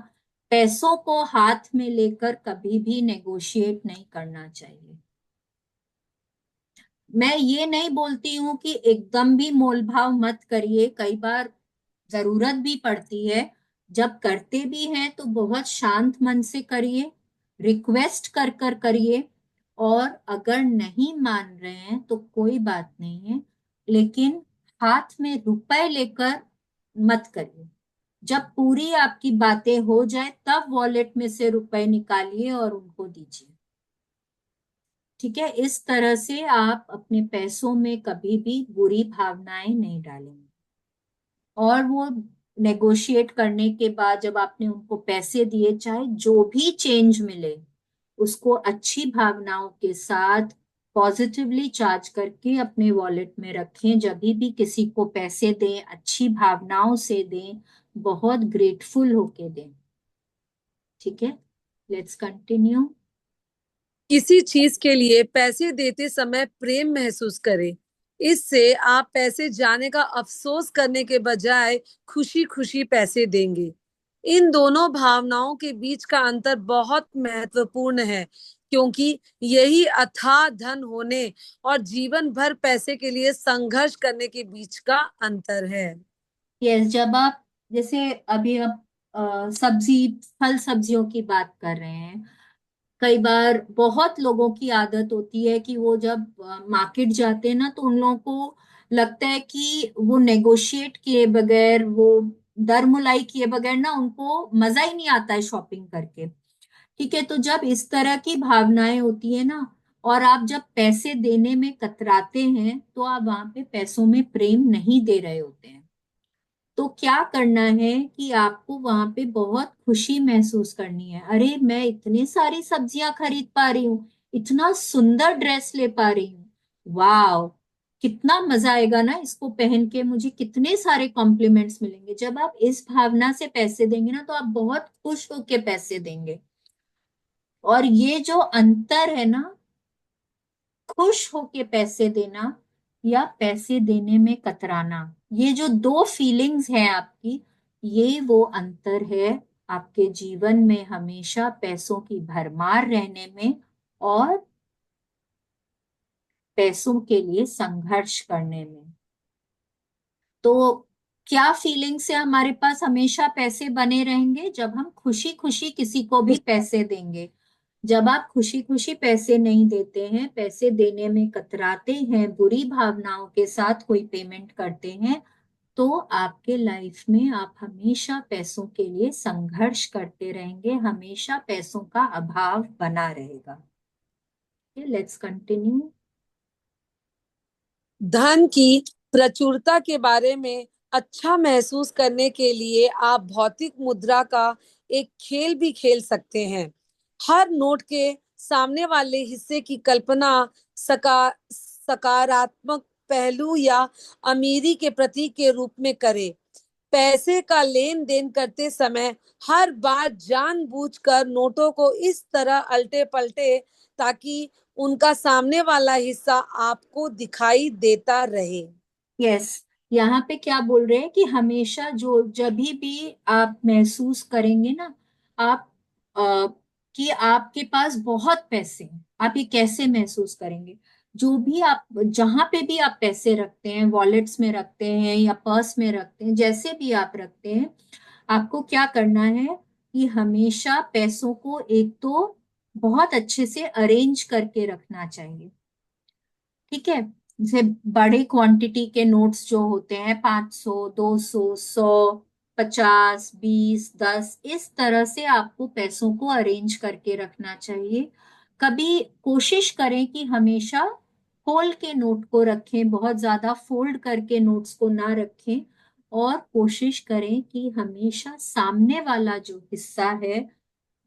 पैसों को हाथ में लेकर कभी भी नेगोशिएट नहीं करना चाहिए। मैं ये नहीं बोलती हूँ कि एकदम भी मोल भाव मत करिए, कई बार जरूरत भी पड़ती है। जब करते भी हैं तो बहुत शांत मन से करिए, रिक्वेस्ट कर कर करिए। और अगर नहीं मान रहे हैं तो कोई बात नहीं है, लेकिन हाथ में रुपए लेकर मत करिए। जब पूरी आपकी बातें हो जाए तब वॉलेट में से रुपए निकालिए और उनको दीजिए। ठीक है? इस तरह से आप अपने पैसों में कभी भी बुरी भावनाएं नहीं डालेंगे। और वो नेगोशिएट करने के बाद जब आपने उनको पैसे दिए, चाहे जो भी चेंज मिले, उसको अच्छी भावनाओं के साथ पॉजिटिवली चार्ज करके अपने वॉलेट में रखें। जब भी किसी को पैसे दें, अच्छी भावनाओं से दें, बहुत ग्रेटफुल होके दें। ठीक है? Let's continue. किसी चीज के लिए पैसे देते समय प्रेम महसूस करें। इससे आप पैसे जाने का अफसोस करने के बजाय खुशी खुशी पैसे देंगे। इन दोनों भावनाओं के बीच का अंतर बहुत महत्वपूर्ण है, क्योंकि यही अथाह धन होने और जीवन भर पैसे के लिए संघर्ष करने के बीच का अंतर है। यस, जब आप जैसे अभी आप सब्जी फल सब्जियों की बात कर रहे हैं, कई बार बहुत लोगों की आदत होती है कि वो जब मार्केट जाते हैं ना, तो उन लोगों को लगता है कि वो नेगोशिएट किए बगैर, वो दर मुलाई किए बगैर ना, उनको मजा ही नहीं आता है शॉपिंग करके। ठीक है? तो जब इस तरह की भावनाएं होती है ना, और आप जब पैसे देने में कतराते हैं, तो आप वहां पे पैसों में प्रेम नहीं दे रहे होते हैं। तो क्या करना है कि आपको वहां पे बहुत खुशी महसूस करनी है। अरे, मैं इतनी सारी सब्जियां खरीद पा रही हूँ, इतना सुंदर ड्रेस ले पा रही हूँ, वाह, कितना मजा आएगा ना इसको पहन के, मुझे कितने सारे कॉम्प्लीमेंट्स मिलेंगे। जब आप इस भावना से पैसे देंगे ना, तो आप बहुत खुश होके पैसे देंगे। और ये जो अंतर है ना, खुश होके पैसे देना या पैसे देने में कतराना, ये जो दो फीलिंग्स हैं आपकी, ये वो अंतर है आपके जीवन में हमेशा पैसों की भरमार रहने में और पैसों के लिए संघर्ष करने में। तो क्या फीलिंग से हमारे पास हमेशा पैसे बने रहेंगे? जब हम खुशी खुशी किसी को भी पैसे देंगे। जब आप खुशी खुशी पैसे नहीं देते हैं, पैसे देने में कतराते हैं, बुरी भावनाओं के साथ कोई पेमेंट करते हैं, तो आपके लाइफ में आप हमेशा पैसों के लिए संघर्ष करते रहेंगे, हमेशा पैसों का अभाव बना रहेगा। Let's continue. धन की प्रचुरता के बारे में अच्छा महसूस करने के लिए आप भौतिक मुद्रा का एक खेल भी खेल सकते हैं। हर नोट के सामने वाले हिस्से की कल्पना सकारात्मक पहलू या अमीरी के प्रतीक के रूप में करें। पैसे का लेन देन करते समय हर बार जानबूझकर नोटों को इस तरह अल्टे पलटे ताकि उनका सामने वाला हिस्सा आपको दिखाई देता रहे। यस, यहाँ पे क्या बोल रहे हैं कि हमेशा जो जब भी आप महसूस करेंगे ना, आप कि आपके पास बहुत पैसे हैं, आप ये कैसे महसूस करेंगे? जो भी आप जहां पे भी आप पैसे रखते हैं, वॉलेट्स में रखते हैं या पर्स में रखते हैं, जैसे भी आप रखते हैं, आपको क्या करना है कि हमेशा पैसों को एक तो बहुत अच्छे से अरेंज करके रखना चाहिए। ठीक है? जैसे बड़े क्वांटिटी के नोट्स जो होते हैं, 500, 200, 100, 50, 20, 10, इस तरह से आपको पैसों को अरेंज करके रखना चाहिए। कभी कोशिश करें कि हमेशा खोल के नोट को रखें, बहुत ज्यादा फोल्ड करके नोट्स को ना रखें। और कोशिश करें कि हमेशा सामने वाला जो हिस्सा है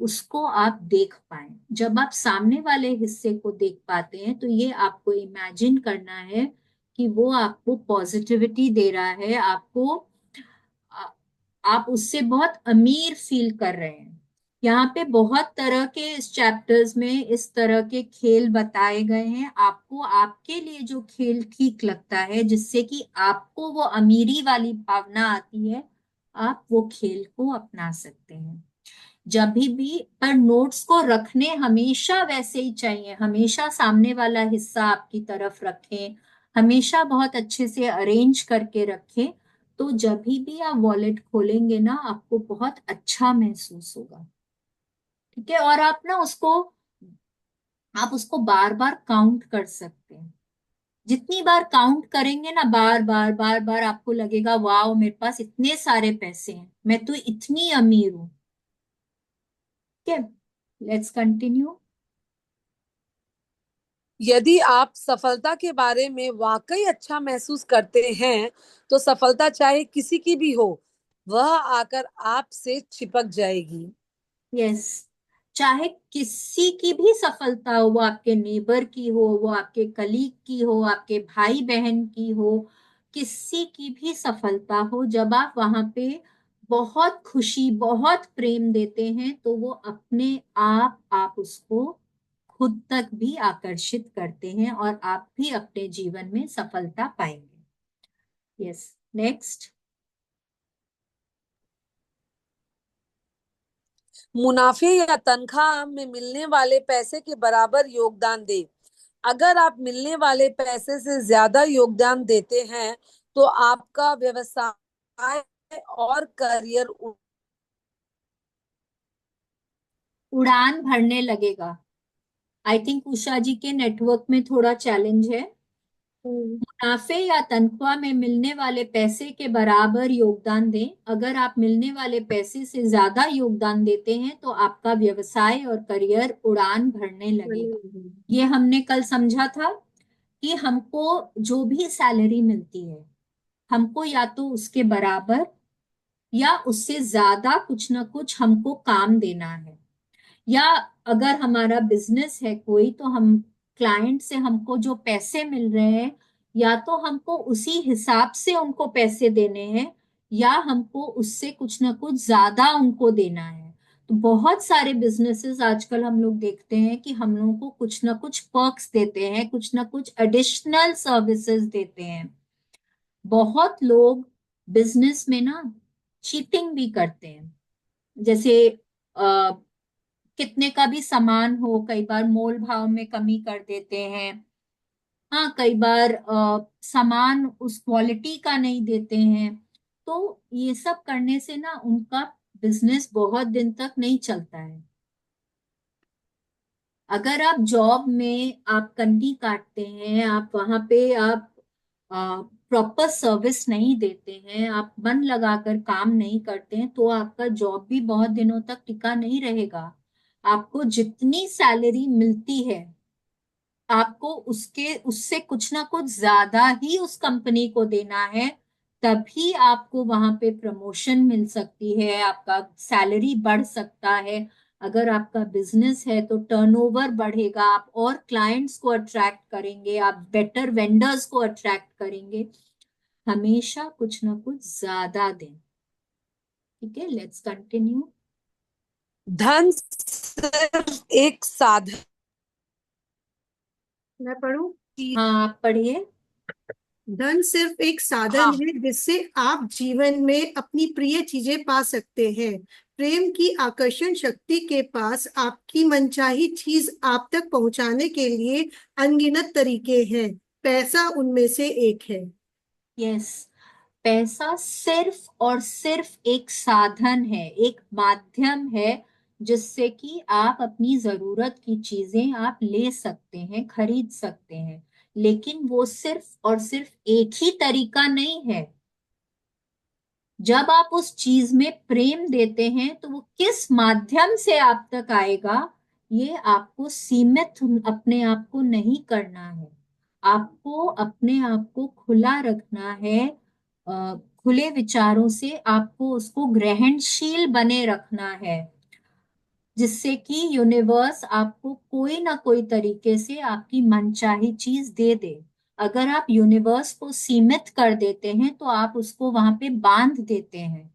उसको आप देख पाए। जब आप सामने वाले हिस्से को देख पाते हैं तो ये आपको इमेजिन करना है कि वो आपको पॉजिटिविटी दे रहा है, आपको आ- आप उससे बहुत अमीर फील कर रहे हैं। यहाँ पे बहुत तरह के इस चैप्टर्स में इस तरह के खेल बताए गए हैं। आपको आपके लिए जो खेल ठीक लगता है, जिससे कि आपको वो अमीरी वाली भावना आती है, आप वो खेल को अपना सकते हैं। जब भी पर नोट्स को रखने हमेशा वैसे ही चाहिए, हमेशा सामने वाला हिस्सा आपकी तरफ रखें, हमेशा बहुत अच्छे से अरेंज करके रखें। तो जब भी आप वॉलेट खोलेंगे ना, आपको बहुत अच्छा महसूस होगा। ठीक है, और आप उसको बार बार काउंट कर सकते हैं। जितनी बार काउंट करेंगे ना, बार बार बार बार आपको लगेगा वाह, मेरे पास इतने सारे पैसे हैं, मैं तो इतनी अमीर हूं। ठीक है, लेट्स कंटिन्यू। यदि आप सफलता के बारे में वाकई अच्छा महसूस करते हैं तो सफलता चाहे किसी की भी हो, वह आकर आपसे चिपक जाएगी। यस, चाहे किसी की भी सफलता हो, वो आपके नेबर की हो, वो आपके कलीग की हो, आपके भाई बहन की हो, किसी की भी सफलता हो, जब आप वहां पे बहुत खुशी बहुत प्रेम देते हैं तो वो अपने आप उसको खुद तक भी आकर्षित करते हैं और आप भी अपने जीवन में सफलता पाएंगे। Yes, next. मुनाफे या तनख्वाह में मिलने वाले पैसे के बराबर योगदान दे। अगर आप मिलने वाले पैसे से ज्यादा योगदान देते हैं तो आपका व्यवसाय और करियर उड़ान भरने लगेगा। आई थिंक उषा जी के नेटवर्क में थोड़ा चैलेंज है। मुनाफे या तनख्वाह में मिलने वाले पैसे के बराबर योगदान दें। अगर आप मिलने वाले पैसे से ज्यादा योगदान देते हैं तो आपका व्यवसाय और करियर उड़ान भरने लगेगा। ये हमने कल समझा था कि हमको जो भी सैलरी मिलती है, हमको या तो उसके बराबर या उससे ज्यादा कुछ ना कुछ हमको काम देना है। या अगर हमारा बिजनेस है कोई, तो हम क्लाइंट से हमको जो पैसे मिल रहे हैं, या तो हमको उसी हिसाब से उनको पैसे देने हैं, या हमको उससे कुछ ना कुछ ज्यादा उनको देना है। तो बहुत सारे बिजनेसेस आजकल हम लोग देखते हैं कि हम लोगों को कुछ ना कुछ पर्क्स देते हैं, कुछ ना कुछ एडिशनल सर्विसेज देते हैं। बहुत लोग बिजनेस में ना चीटिंग भी करते हैं। जैसे कितने का भी सामान हो, कई बार मोल भाव में कमी कर देते हैं। हाँ, कई बार सामान उस क्वालिटी का नहीं देते हैं। तो ये सब करने से ना उनका बिजनेस बहुत दिन तक नहीं चलता है। अगर आप जॉब में आप कंडी काटते हैं, आप वहां पे आप प्रॉपर सर्विस नहीं देते हैं, आप मन लगाकर काम नहीं करते हैं, तो आपका जॉब भी बहुत दिनों तक टिका नहीं रहेगा। आपको जितनी सैलरी मिलती है, आपको उसके उससे कुछ ना कुछ ज्यादा ही उस कंपनी को देना है। तभी आपको वहां पे प्रमोशन मिल सकती है, आपका सैलरी बढ़ सकता है। अगर आपका बिजनेस है तो टर्नओवर बढ़ेगा, आप और क्लाइंट्स को अट्रैक्ट करेंगे, आप बेटर वेंडर्स को अट्रैक्ट करेंगे। हमेशा कुछ ना कुछ ज्यादा दें। ठीक है, लेट्स कंटिन्यू। धन सिर्फ एक साधन। मैं पढ़ूं कि हाँ, आप पढ़िए। धन सिर्फ एक साधन हाँ, है जिससे आप जीवन में अपनी प्रिय चीजें पा सकते हैं। प्रेम की आकर्षण शक्ति के पास आपकी मनचाही चीज आप तक पहुंचाने के लिए अनगिनत तरीके हैं। पैसा उनमें से एक है। यस, पैसा सिर्फ और सिर्फ एक साधन है, एक माध्यम है, जिससे कि आप अपनी जरूरत की चीजें आप ले सकते हैं, खरीद सकते हैं। लेकिन वो सिर्फ और सिर्फ एक ही तरीका नहीं है। जब आप उस चीज में प्रेम देते हैं तो वो किस माध्यम से आप तक आएगा, ये आपको सीमित अपने आप को नहीं करना है। आपको अपने आप को खुला रखना है। खुले विचारों से आपको उसको ग्रहणशील बने रखना है। जिससे कि यूनिवर्स आपको कोई ना कोई तरीके से आपकी मनचाही चीज दे दे। अगर आप यूनिवर्स को सीमित कर देते हैं तो आप उसको वहां पे बांध देते हैं।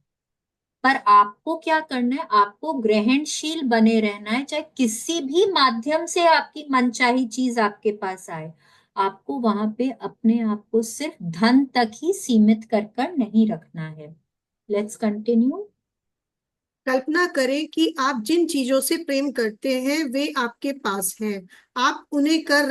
पर आपको क्या करना है, आपको ग्रहणशील बने रहना है, चाहे किसी भी माध्यम से आपकी मनचाही चीज आपके पास आए। आपको वहां पे अपने आप को सिर्फ धन तक ही सीमित कर कर नहीं रखना है। Let's continue. कल्पना करें कि आप जिन चीजों से प्रेम करते हैं वे आपके पास हैं। आप उन्हें कर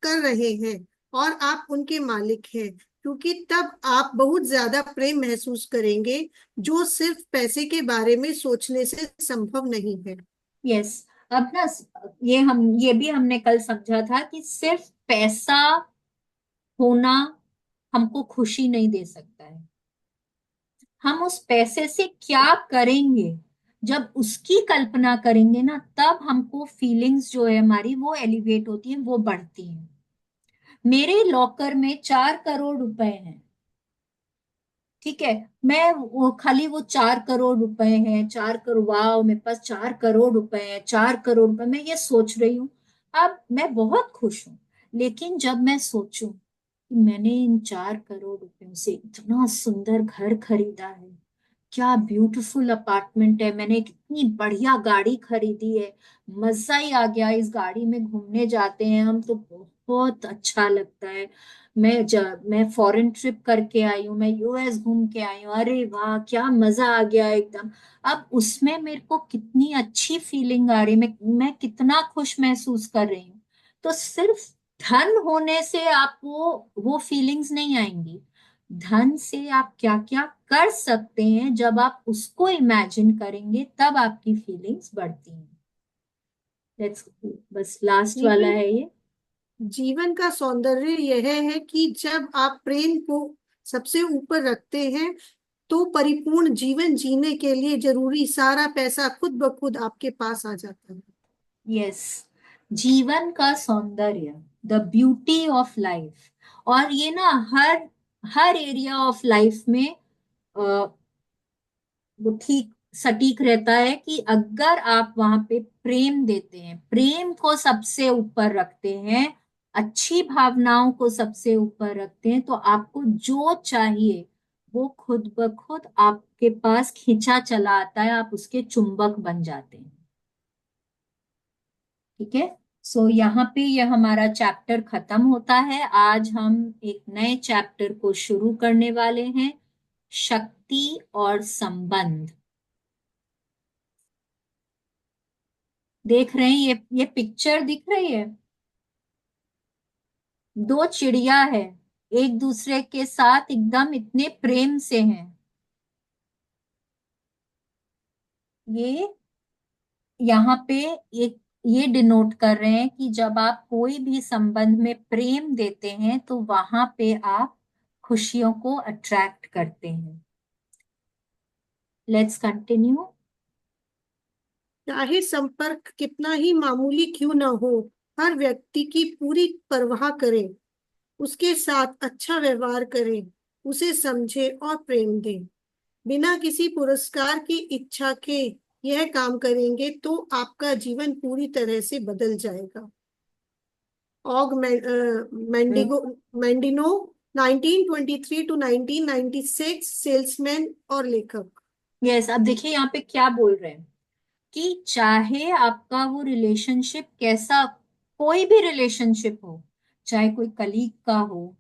रहे हैं और आप उनके मालिक हैं, क्योंकि तब आप बहुत ज्यादा प्रेम महसूस करेंगे, जो सिर्फ पैसे के बारे में सोचने से संभव नहीं है। यस। अब ना ये भी हमने कल समझा था कि सिर्फ पैसा होना हमको खुशी नहीं दे सकता है। हम उस पैसे से क्या करेंगे, जब उसकी कल्पना करेंगे ना, तब हमको फीलिंग्स जो है हमारी वो एलिवेट होती है, वो बढ़ती हैं। मेरे लॉकर में 4 करोड़ रुपए हैं। ठीक है। मैं वो खाली वो 4 करोड़ रुपए हैं, 4 करोड़, वाह मेरे पास 4 करोड़ रुपए हैं, 4 करोड़ रुपए, मैं ये सोच रही हूँ। अब मैं बहुत खुश हूँ। लेकिन जब मैं सोचूं कि मैंने इन 4 करोड़ रुपयों से इतना सुंदर घर खरीदा है, क्या ब्यूटीफुल अपार्टमेंट है, मैंने कितनी बढ़िया गाड़ी खरीदी है, मजा ही आ गया, इस गाड़ी में घूमने जाते हैं हम तो बहुत अच्छा लगता है। मैं फॉरेन ट्रिप करके आई हूँ, मैं यूएस घूम के आई हूँ, अरे वाह क्या मजा आ गया एकदम। अब उसमें मेरे को कितनी अच्छी फीलिंग आ रही, मैं कितना खुश महसूस कर रही हूँ। तो सिर्फ धन होने से आप वो फीलिंग्स नहीं आएंगी। धन से आप क्या क्या कर सकते हैं, जब आप उसको इमेजिन करेंगे तब आपकी फीलिंग्स बढ़ती हैं। लेट्स, बस लास्ट वाला जीवन है ये। जीवन का सौंदर्य यह है कि जब आप प्रेम को सबसे ऊपर रखते हैं, तो परिपूर्ण जीवन जीने के लिए जरूरी सारा पैसा खुद ब खुद आपके पास आ जाता है। यस। जीवन का सौंदर्य, द ब्यूटी ऑफ लाइफ। और ये ना हर हर एरिया ऑफ लाइफ में वो ठीक सटीक रहता है कि अगर आप वहां पे प्रेम देते हैं, प्रेम को सबसे ऊपर रखते हैं, अच्छी भावनाओं को सबसे ऊपर रखते हैं, तो आपको जो चाहिए वो खुद ब खुद आपके पास खींचा चला आता है, आप उसके चुंबक बन जाते हैं। ठीक है। सो यहाँ पे यह हमारा चैप्टर खत्म होता है। आज हम एक नए चैप्टर को शुरू करने वाले हैं, शक्ति और संबंध। देख रहे हैं ये पिक्चर दिख रही है, दो चिड़िया है, एक दूसरे के साथ एकदम इतने प्रेम से हैं। ये यहाँ पे एक ये डिनोट कर रहे हैं कि जब आप कोई भी संबंध में प्रेम देते हैं तो वहां पे आप खुशियों को अट्रैक्ट करते हैं। Let's continue. चाहे संपर्क कितना ही मामूली क्यों न हो, हर व्यक्ति की पूरी परवाह करें, उसके साथ अच्छा व्यवहार करें, उसे समझे और प्रेम दें। बिना किसी पुरस्कार की इच्छा के यह काम करेंगे तो आपका जीवन पूरी तरह से बदल जाएगा। ऑग मैंडिगो मैंडिनो, 1923 टू 1996, सेल्समैन और लेखक। यस। अब देखिए यहाँ पे क्या बोल रहे हैं कि चाहे आपका वो रिलेशनशिप कैसा, कोई भी रिलेशनशिप हो, चाहे कोई कलीग का हो,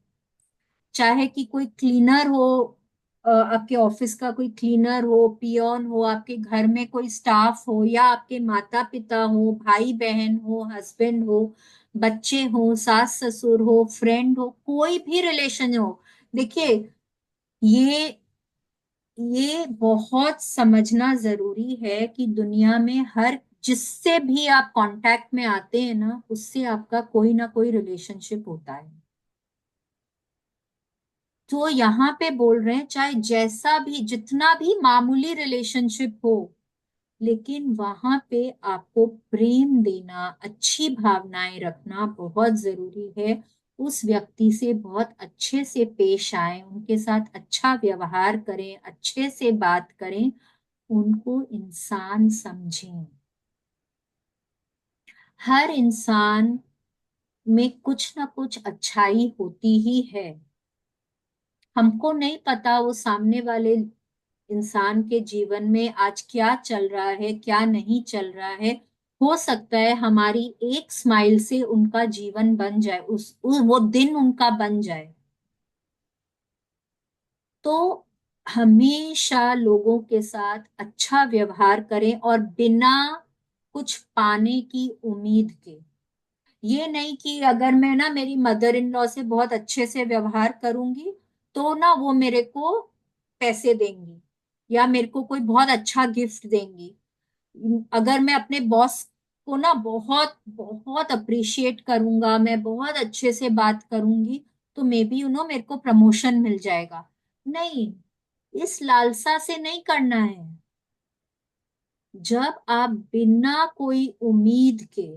चाहे कि कोई क्लीनर हो, आपके ऑफिस का कोई क्लीनर हो, पियोन हो, आपके घर में कोई स्टाफ हो, या आपके माता पिता हो, भाई बहन हो, हस्बैंड हो, बच्चे हो, सास ससुर हो, फ्रेंड हो, कोई भी रिलेशन हो। देखिए ये ये बहुत समझना जरूरी है कि दुनिया में हर जिससे भी आप कांटेक्ट में आते हैं ना, उससे आपका कोई ना कोई रिलेशनशिप होता है। तो यहाँ पे बोल रहे हैं चाहे जैसा भी जितना भी मामूली रिलेशनशिप हो, लेकिन वहां पे आपको प्रेम देना, अच्छी भावनाएं रखना बहुत जरूरी है। उस व्यक्ति से बहुत अच्छे से पेश आए, उनके साथ अच्छा व्यवहार करें, अच्छे से बात करें, उनको इंसान समझें। हर इंसान में कुछ ना कुछ अच्छाई होती ही है। हमको नहीं पता वो सामने वाले इंसान के जीवन में आज क्या चल रहा है, क्या नहीं चल रहा है। हो सकता है हमारी एक स्माइल से उनका जीवन बन जाए, वो दिन उनका बन जाए। तो हमेशा लोगों के साथ अच्छा व्यवहार करें, और बिना कुछ पाने की उम्मीद के। ये नहीं कि अगर मैं ना मेरी मदर इन लॉ से बहुत अच्छे से व्यवहार करूंगी तो ना वो मेरे को पैसे देंगी, या मेरे को कोई बहुत अच्छा गिफ्ट देंगी। अगर मैं अपने बॉस को ना बहुत बहुत अप्रिशिएट करूंगा, मैं बहुत अच्छे से बात करूंगी, तो मे बी मेरे को प्रमोशन मिल जाएगा। नहीं, इस लालसा से नहीं करना है। जब आप बिना कोई उम्मीद के,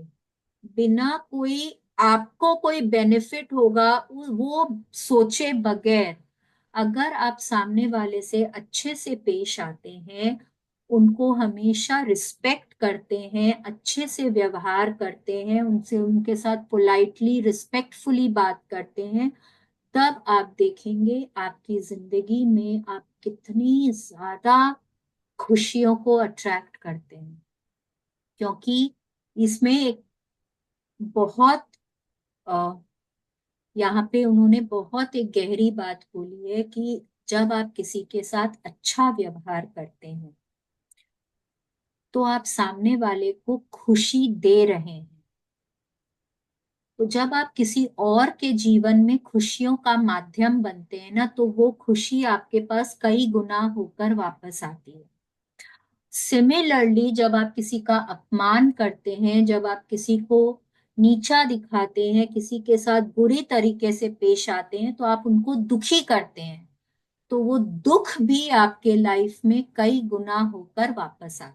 बिना कोई आपको कोई बेनिफिट होगा वो सोचे बगैर, अगर आप सामने वाले से अच्छे से पेश आते हैं, उनको हमेशा रिस्पेक्ट करते हैं, अच्छे से व्यवहार करते हैं उनसे, उनके साथ पोलाइटली रिस्पेक्टफुली बात करते हैं, तब आप देखेंगे आपकी जिंदगी में आप कितनी ज्यादा खुशियों को अट्रैक्ट करते हैं। क्योंकि इसमें एक बहुत यहाँ पे उन्होंने बहुत एक गहरी बात बोली है कि जब आप किसी के साथ अच्छा व्यवहार करते हैं तो आप सामने वाले को खुशी दे रहे हैं। तो जब आप किसी और के जीवन में खुशियों का माध्यम बनते हैं ना, तो वो खुशी आपके पास कई गुना होकर वापस आती है। सिमिलरली, जब आप किसी का अपमान करते हैं, जब आप किसी को नीचा दिखाते हैं, किसी के साथ बुरी तरीके से पेश आते हैं, तो आप उनको दुखी करते हैं, तो वो दुख भी आपके लाइफ में कई गुना होकर वापस आता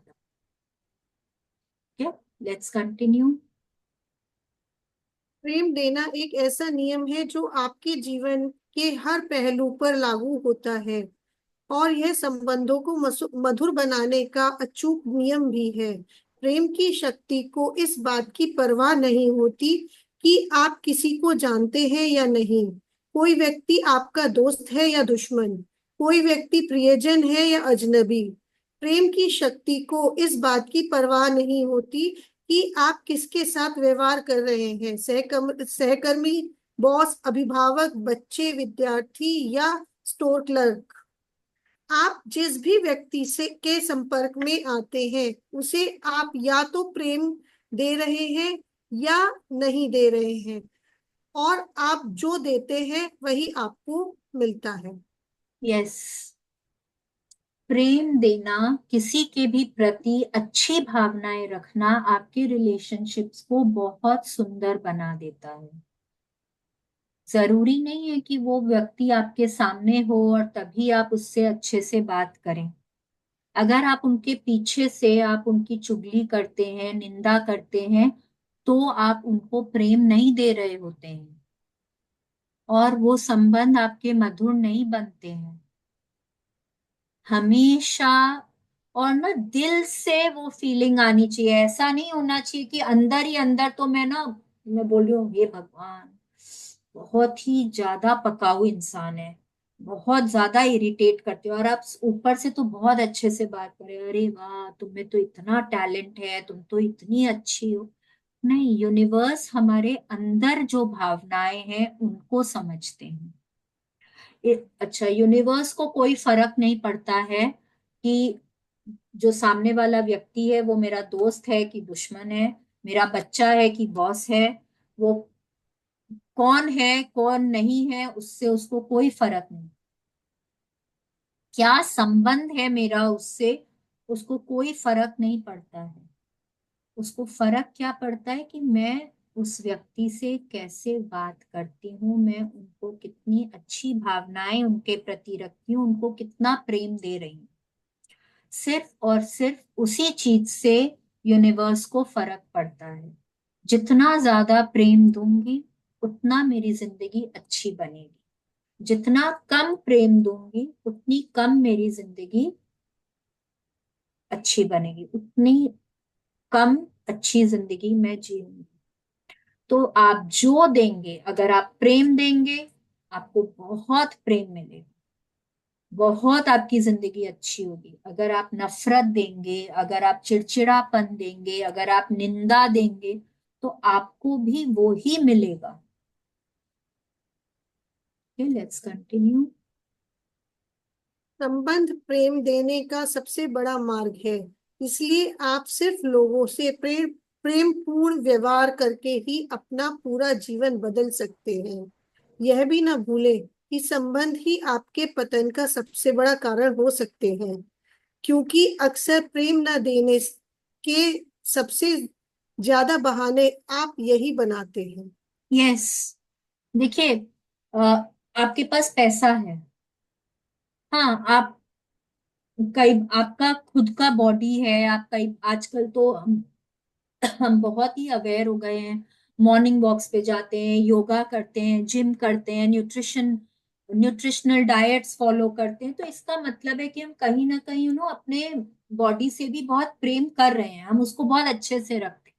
है। Let's continue. प्रेम देना एक ऐसा नियम है जो आपके जीवन के हर पहलू पर लागू होता है, और यह संबंधों को मधुर बनाने का अचूक नियम भी है। प्रेम की शक्ति को इस बात की परवाह नहीं होती कि आप किसी को जानते हैं या नहीं। कोई व्यक्ति आपका दोस्त है या दुश्मन, कोई व्यक्ति प्रियजन है या अजनबी। प्रेम की शक्ति को इस बात की परवाह नहीं होती कि आप किसके साथ व्यवहार कर रहे हैं, सहकर्मी, बॉस, अभिभावक, बच्चे, विद्यार्थी या स्टोर क्लर्क। आप जिस भी व्यक्ति से के संपर्क में आते हैं उसे आप या तो प्रेम दे रहे हैं या नहीं दे रहे हैं, और आप जो देते हैं वही आपको मिलता है। यस, प्रेम देना, किसी के भी प्रति अच्छी भावनाएं रखना आपके रिलेशनशिप्स को बहुत सुंदर बना देता है। जरूरी नहीं है कि वो व्यक्ति आपके सामने हो और तभी आप उससे अच्छे से बात करें। अगर आप उनके पीछे से आप उनकी चुगली करते हैं, निंदा करते हैं, तो आप उनको प्रेम नहीं दे रहे होते हैं, और वो संबंध आपके मधुर नहीं बनते हैं। हमेशा और ना दिल से वो फीलिंग आनी चाहिए। ऐसा नहीं होना चाहिए कि अंदर ही अंदर तो मैं बोल रही हूँ, हे भगवान, बहुत ही ज्यादा पकाऊ इंसान है, बहुत ज्यादा इरिटेट करते हो, और आप ऊपर से तो बहुत अच्छे से बात करें, अरे वाह तुम में तो इतना टैलेंट है, तुम तो इतनी अच्छी हो। नहीं, यूनिवर्स हमारे अंदर जो भावनाएं हैं उनको समझते हैं। अच्छा, यूनिवर्स को कोई फर्क नहीं पड़ता है कि जो सामने वाला व्यक्ति है वो मेरा दोस्त है कि दुश्मन है, मेरा बच्चा है कि बॉस है। वो कौन है कौन नहीं है उससे उसको कोई फर्क नहीं। क्या संबंध है मेरा उससे, उसको कोई फर्क नहीं पड़ता है। उसको फर्क क्या पड़ता है कि मैं उस व्यक्ति से कैसे बात करती हूँ, मैं उनको कितनी अच्छी भावनाएं उनके प्रति रखती हूँ, उनको कितना प्रेम दे रही हूँ। सिर्फ और सिर्फ उसी चीज से यूनिवर्स को फर्क पड़ता है। जितना ज्यादा प्रेम दूंगी उतना मेरी जिंदगी अच्छी बनेगी, जितना कम प्रेम दूंगी उतनी कम मेरी जिंदगी अच्छी बनेगी, उतनी कम अच्छी जिंदगी मैं जीऊंगी। तो आप जो देंगे, अगर आप प्रेम देंगे, आपको बहुत प्रेम मिलेगा, बहुत आपकी जिंदगी अच्छी होगी। अगर आप नफरत देंगे, अगर आप चिड़चिड़ापन देंगे, अगर आप निंदा देंगे, तो आपको भी वो ही मिलेगा। Let's continue. संबंध प्रेम देने का सबसे बड़ा मार्ग है, इसलिए आप सिर्फ लोगों से प्रेम पूर्ण व्यवहार करके ही अपना पूरा जीवन बदल सकते हैं। यह भी ना भूलें कि संबंध ही आपके पतन का सबसे बड़ा कारण हो सकते हैं, क्योंकि अक्सर प्रेम न देने के सबसे ज्यादा बहाने आप यही बनाते हैं। यस, देखिए, आपके पास पैसा है, हाँ, आप कई, आपका खुद का बॉडी है, आप कई, आजकल तो हम बहुत ही अवेयर हो गए हैं। मॉर्निंग वॉक्स पे जाते हैं, योगा करते हैं, जिम करते हैं, न्यूट्रिशनल डाइट्स फॉलो करते हैं। तो इसका मतलब है कि हम कहीं ना कहीं अपने बॉडी से भी बहुत प्रेम कर रहे हैं, हम उसको बहुत अच्छे से रखते हैं।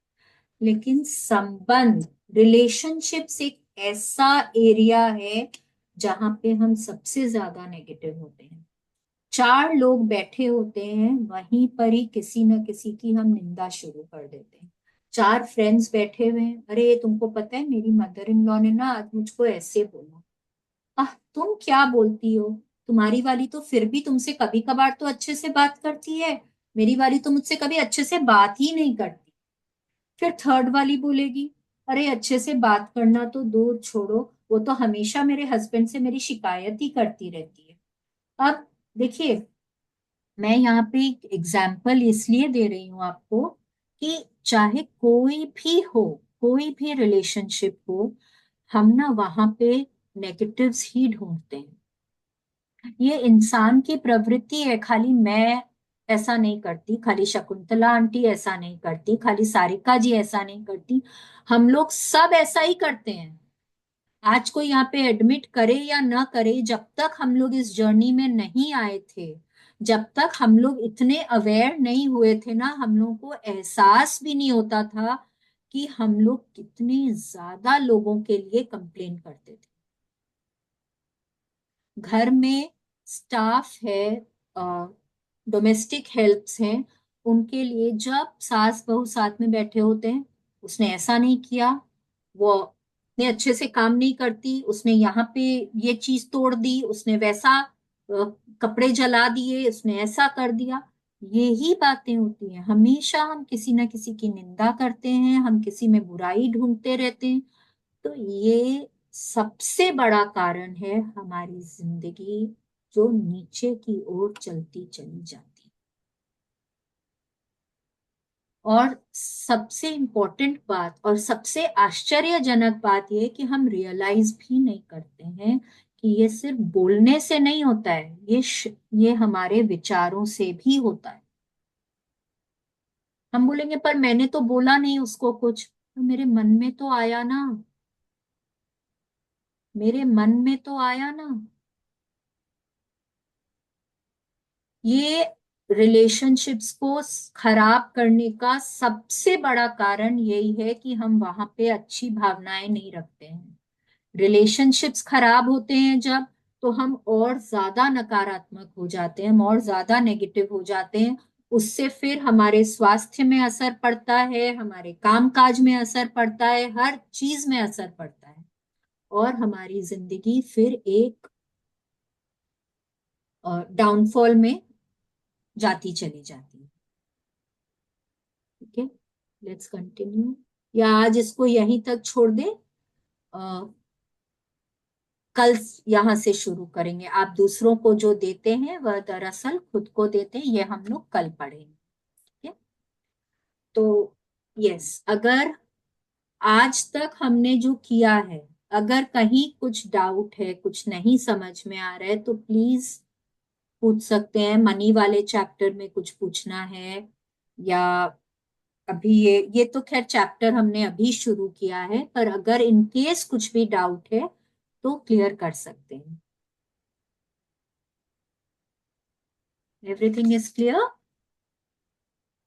लेकिन संबंध, रिलेशनशिप्स एक ऐसा एरिया है जहां पे हम सबसे ज्यादा नेगेटिव होते हैं। चार लोग बैठे होते हैं, वहीं पर ही किसी न किसी की हम निंदा शुरू कर देते हैं। चार फ्रेंड्स बैठे हुए हैं, अरे तुमको पता है मेरी मदर इन लॉ ने ना आज मुझको ऐसे बोला। तुम क्या बोलती हो, तुम्हारी वाली तो फिर भी तुमसे कभी कभार तो अच्छे से बात करती है, मेरी वाली तो मुझसे कभी अच्छे से बात ही नहीं करती। फिर थर्ड वाली बोलेगी, अरे अच्छे से बात करना तो दूर छोड़ो, वो तो हमेशा मेरे हस्बैंड से मेरी शिकायत ही करती रहती है। अब देखिए, मैं यहाँ पे एक एग्जाम्पल इसलिए दे रही हूँ आपको कि चाहे कोई भी हो, कोई भी रिलेशनशिप हो, हम ना वहां पे नेगेटिव्स ही ढूंढते हैं। ये इंसान की प्रवृत्ति है, खाली मैं ऐसा नहीं करती, खाली शकुंतला आंटी ऐसा नहीं करती, खाली सारिका जी ऐसा नहीं करती, हम लोग सब ऐसा ही करते हैं। आज कोई यहाँ पे एडमिट करे या ना करे, जब तक हम लोग इस जर्नी में नहीं आए थे, जब तक हम लोग इतने अवेयर नहीं हुए थे ना, हम लोगों को एहसास भी नहीं होता था कि हम लोग कितने ज्यादा लोगों के लिए कंप्लेन करते थे। घर में स्टाफ है, डोमेस्टिक हेल्प्स हैं, उनके लिए जब सास बहू साथ में बैठे होते हैं, उसने ऐसा नहीं किया, वो ने अच्छे से काम नहीं करती, उसने यहाँ पे ये चीज तोड़ दी, उसने वैसा कपड़े जला दिए, उसने ऐसा कर दिया। यही बातें होती हैं, हमेशा हम किसी ना किसी की निंदा करते हैं, हम किसी में बुराई ढूंढते रहते हैं। तो ये सबसे बड़ा कारण है हमारी जिंदगी जो नीचे की ओर चलती चली जाती है। और सबसे इम्पोर्टेंट बात और सबसे आश्चर्यजनक बात यह कि हम रियलाइज भी नहीं करते हैं कि ये सिर्फ बोलने से नहीं होता है, ये हमारे विचारों से भी होता है। हम बोलेंगे पर मैंने तो बोला नहीं उसको कुछ, तो मेरे मन में तो आया ना, मेरे मन में तो आया ना। ये रिलेशनशिप्स को खराब करने का सबसे बड़ा कारण यही है कि हम वहां पे अच्छी भावनाएं नहीं रखते हैं। रिलेशनशिप्स खराब होते हैं जब, तो हम और ज्यादा नकारात्मक हो जाते हैं, हम और ज्यादा नेगेटिव हो जाते हैं। उससे फिर हमारे स्वास्थ्य में असर पड़ता है, हमारे कामकाज में असर पड़ता है, हर चीज में असर पड़ता है। और हमारी जिंदगी फिर एक डाउनफॉल में जाती चली जाती है। ठीक है, लेट्स कंटिन्यू, या आज इसको यहीं तक छोड़ दे, कल यहां से शुरू करेंगे। आप दूसरों को जो देते हैं वह दरअसल खुद को देते हैं, ये हम लोग कल पढ़ेंगे। ठीक है, तो यस, अगर आज तक हमने जो किया है, अगर कहीं कुछ डाउट है, कुछ नहीं समझ में आ रहा है, तो प्लीज पूछ सकते हैं। मनी वाले चैप्टर में कुछ पूछना है, या अभी ये तो खैर चैप्टर हमने अभी शुरू किया है, पर अगर इन केस कुछ भी डाउट है तो क्लियर कर सकते हैं। Everything is clear,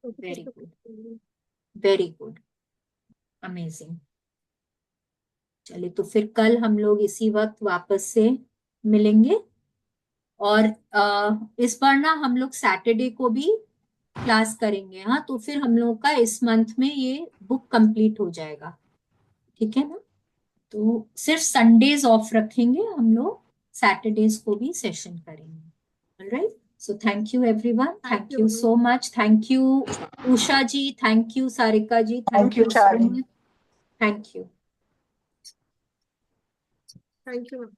very good. Very good, amazing. चलिए, तो फिर कल हम लोग इसी वक्त वापस से मिलेंगे। और इस बार ना हम लोग सैटरडे को भी क्लास करेंगे। हाँ, तो फिर हम लोग का इस मंथ में ये बुक कंप्लीट हो जाएगा। ठीक है ना? तो सिर्फ संडेज ऑफ रखेंगे हम लोग, सैटरडेज को भी सेशन करेंगे। Alright, so thank you everyone, thank thank you you ma'am. So much, thank you Usha ji, thank you Sarika ji, thank thank you you so Charlie. Much, thank you. Thank you ma'am.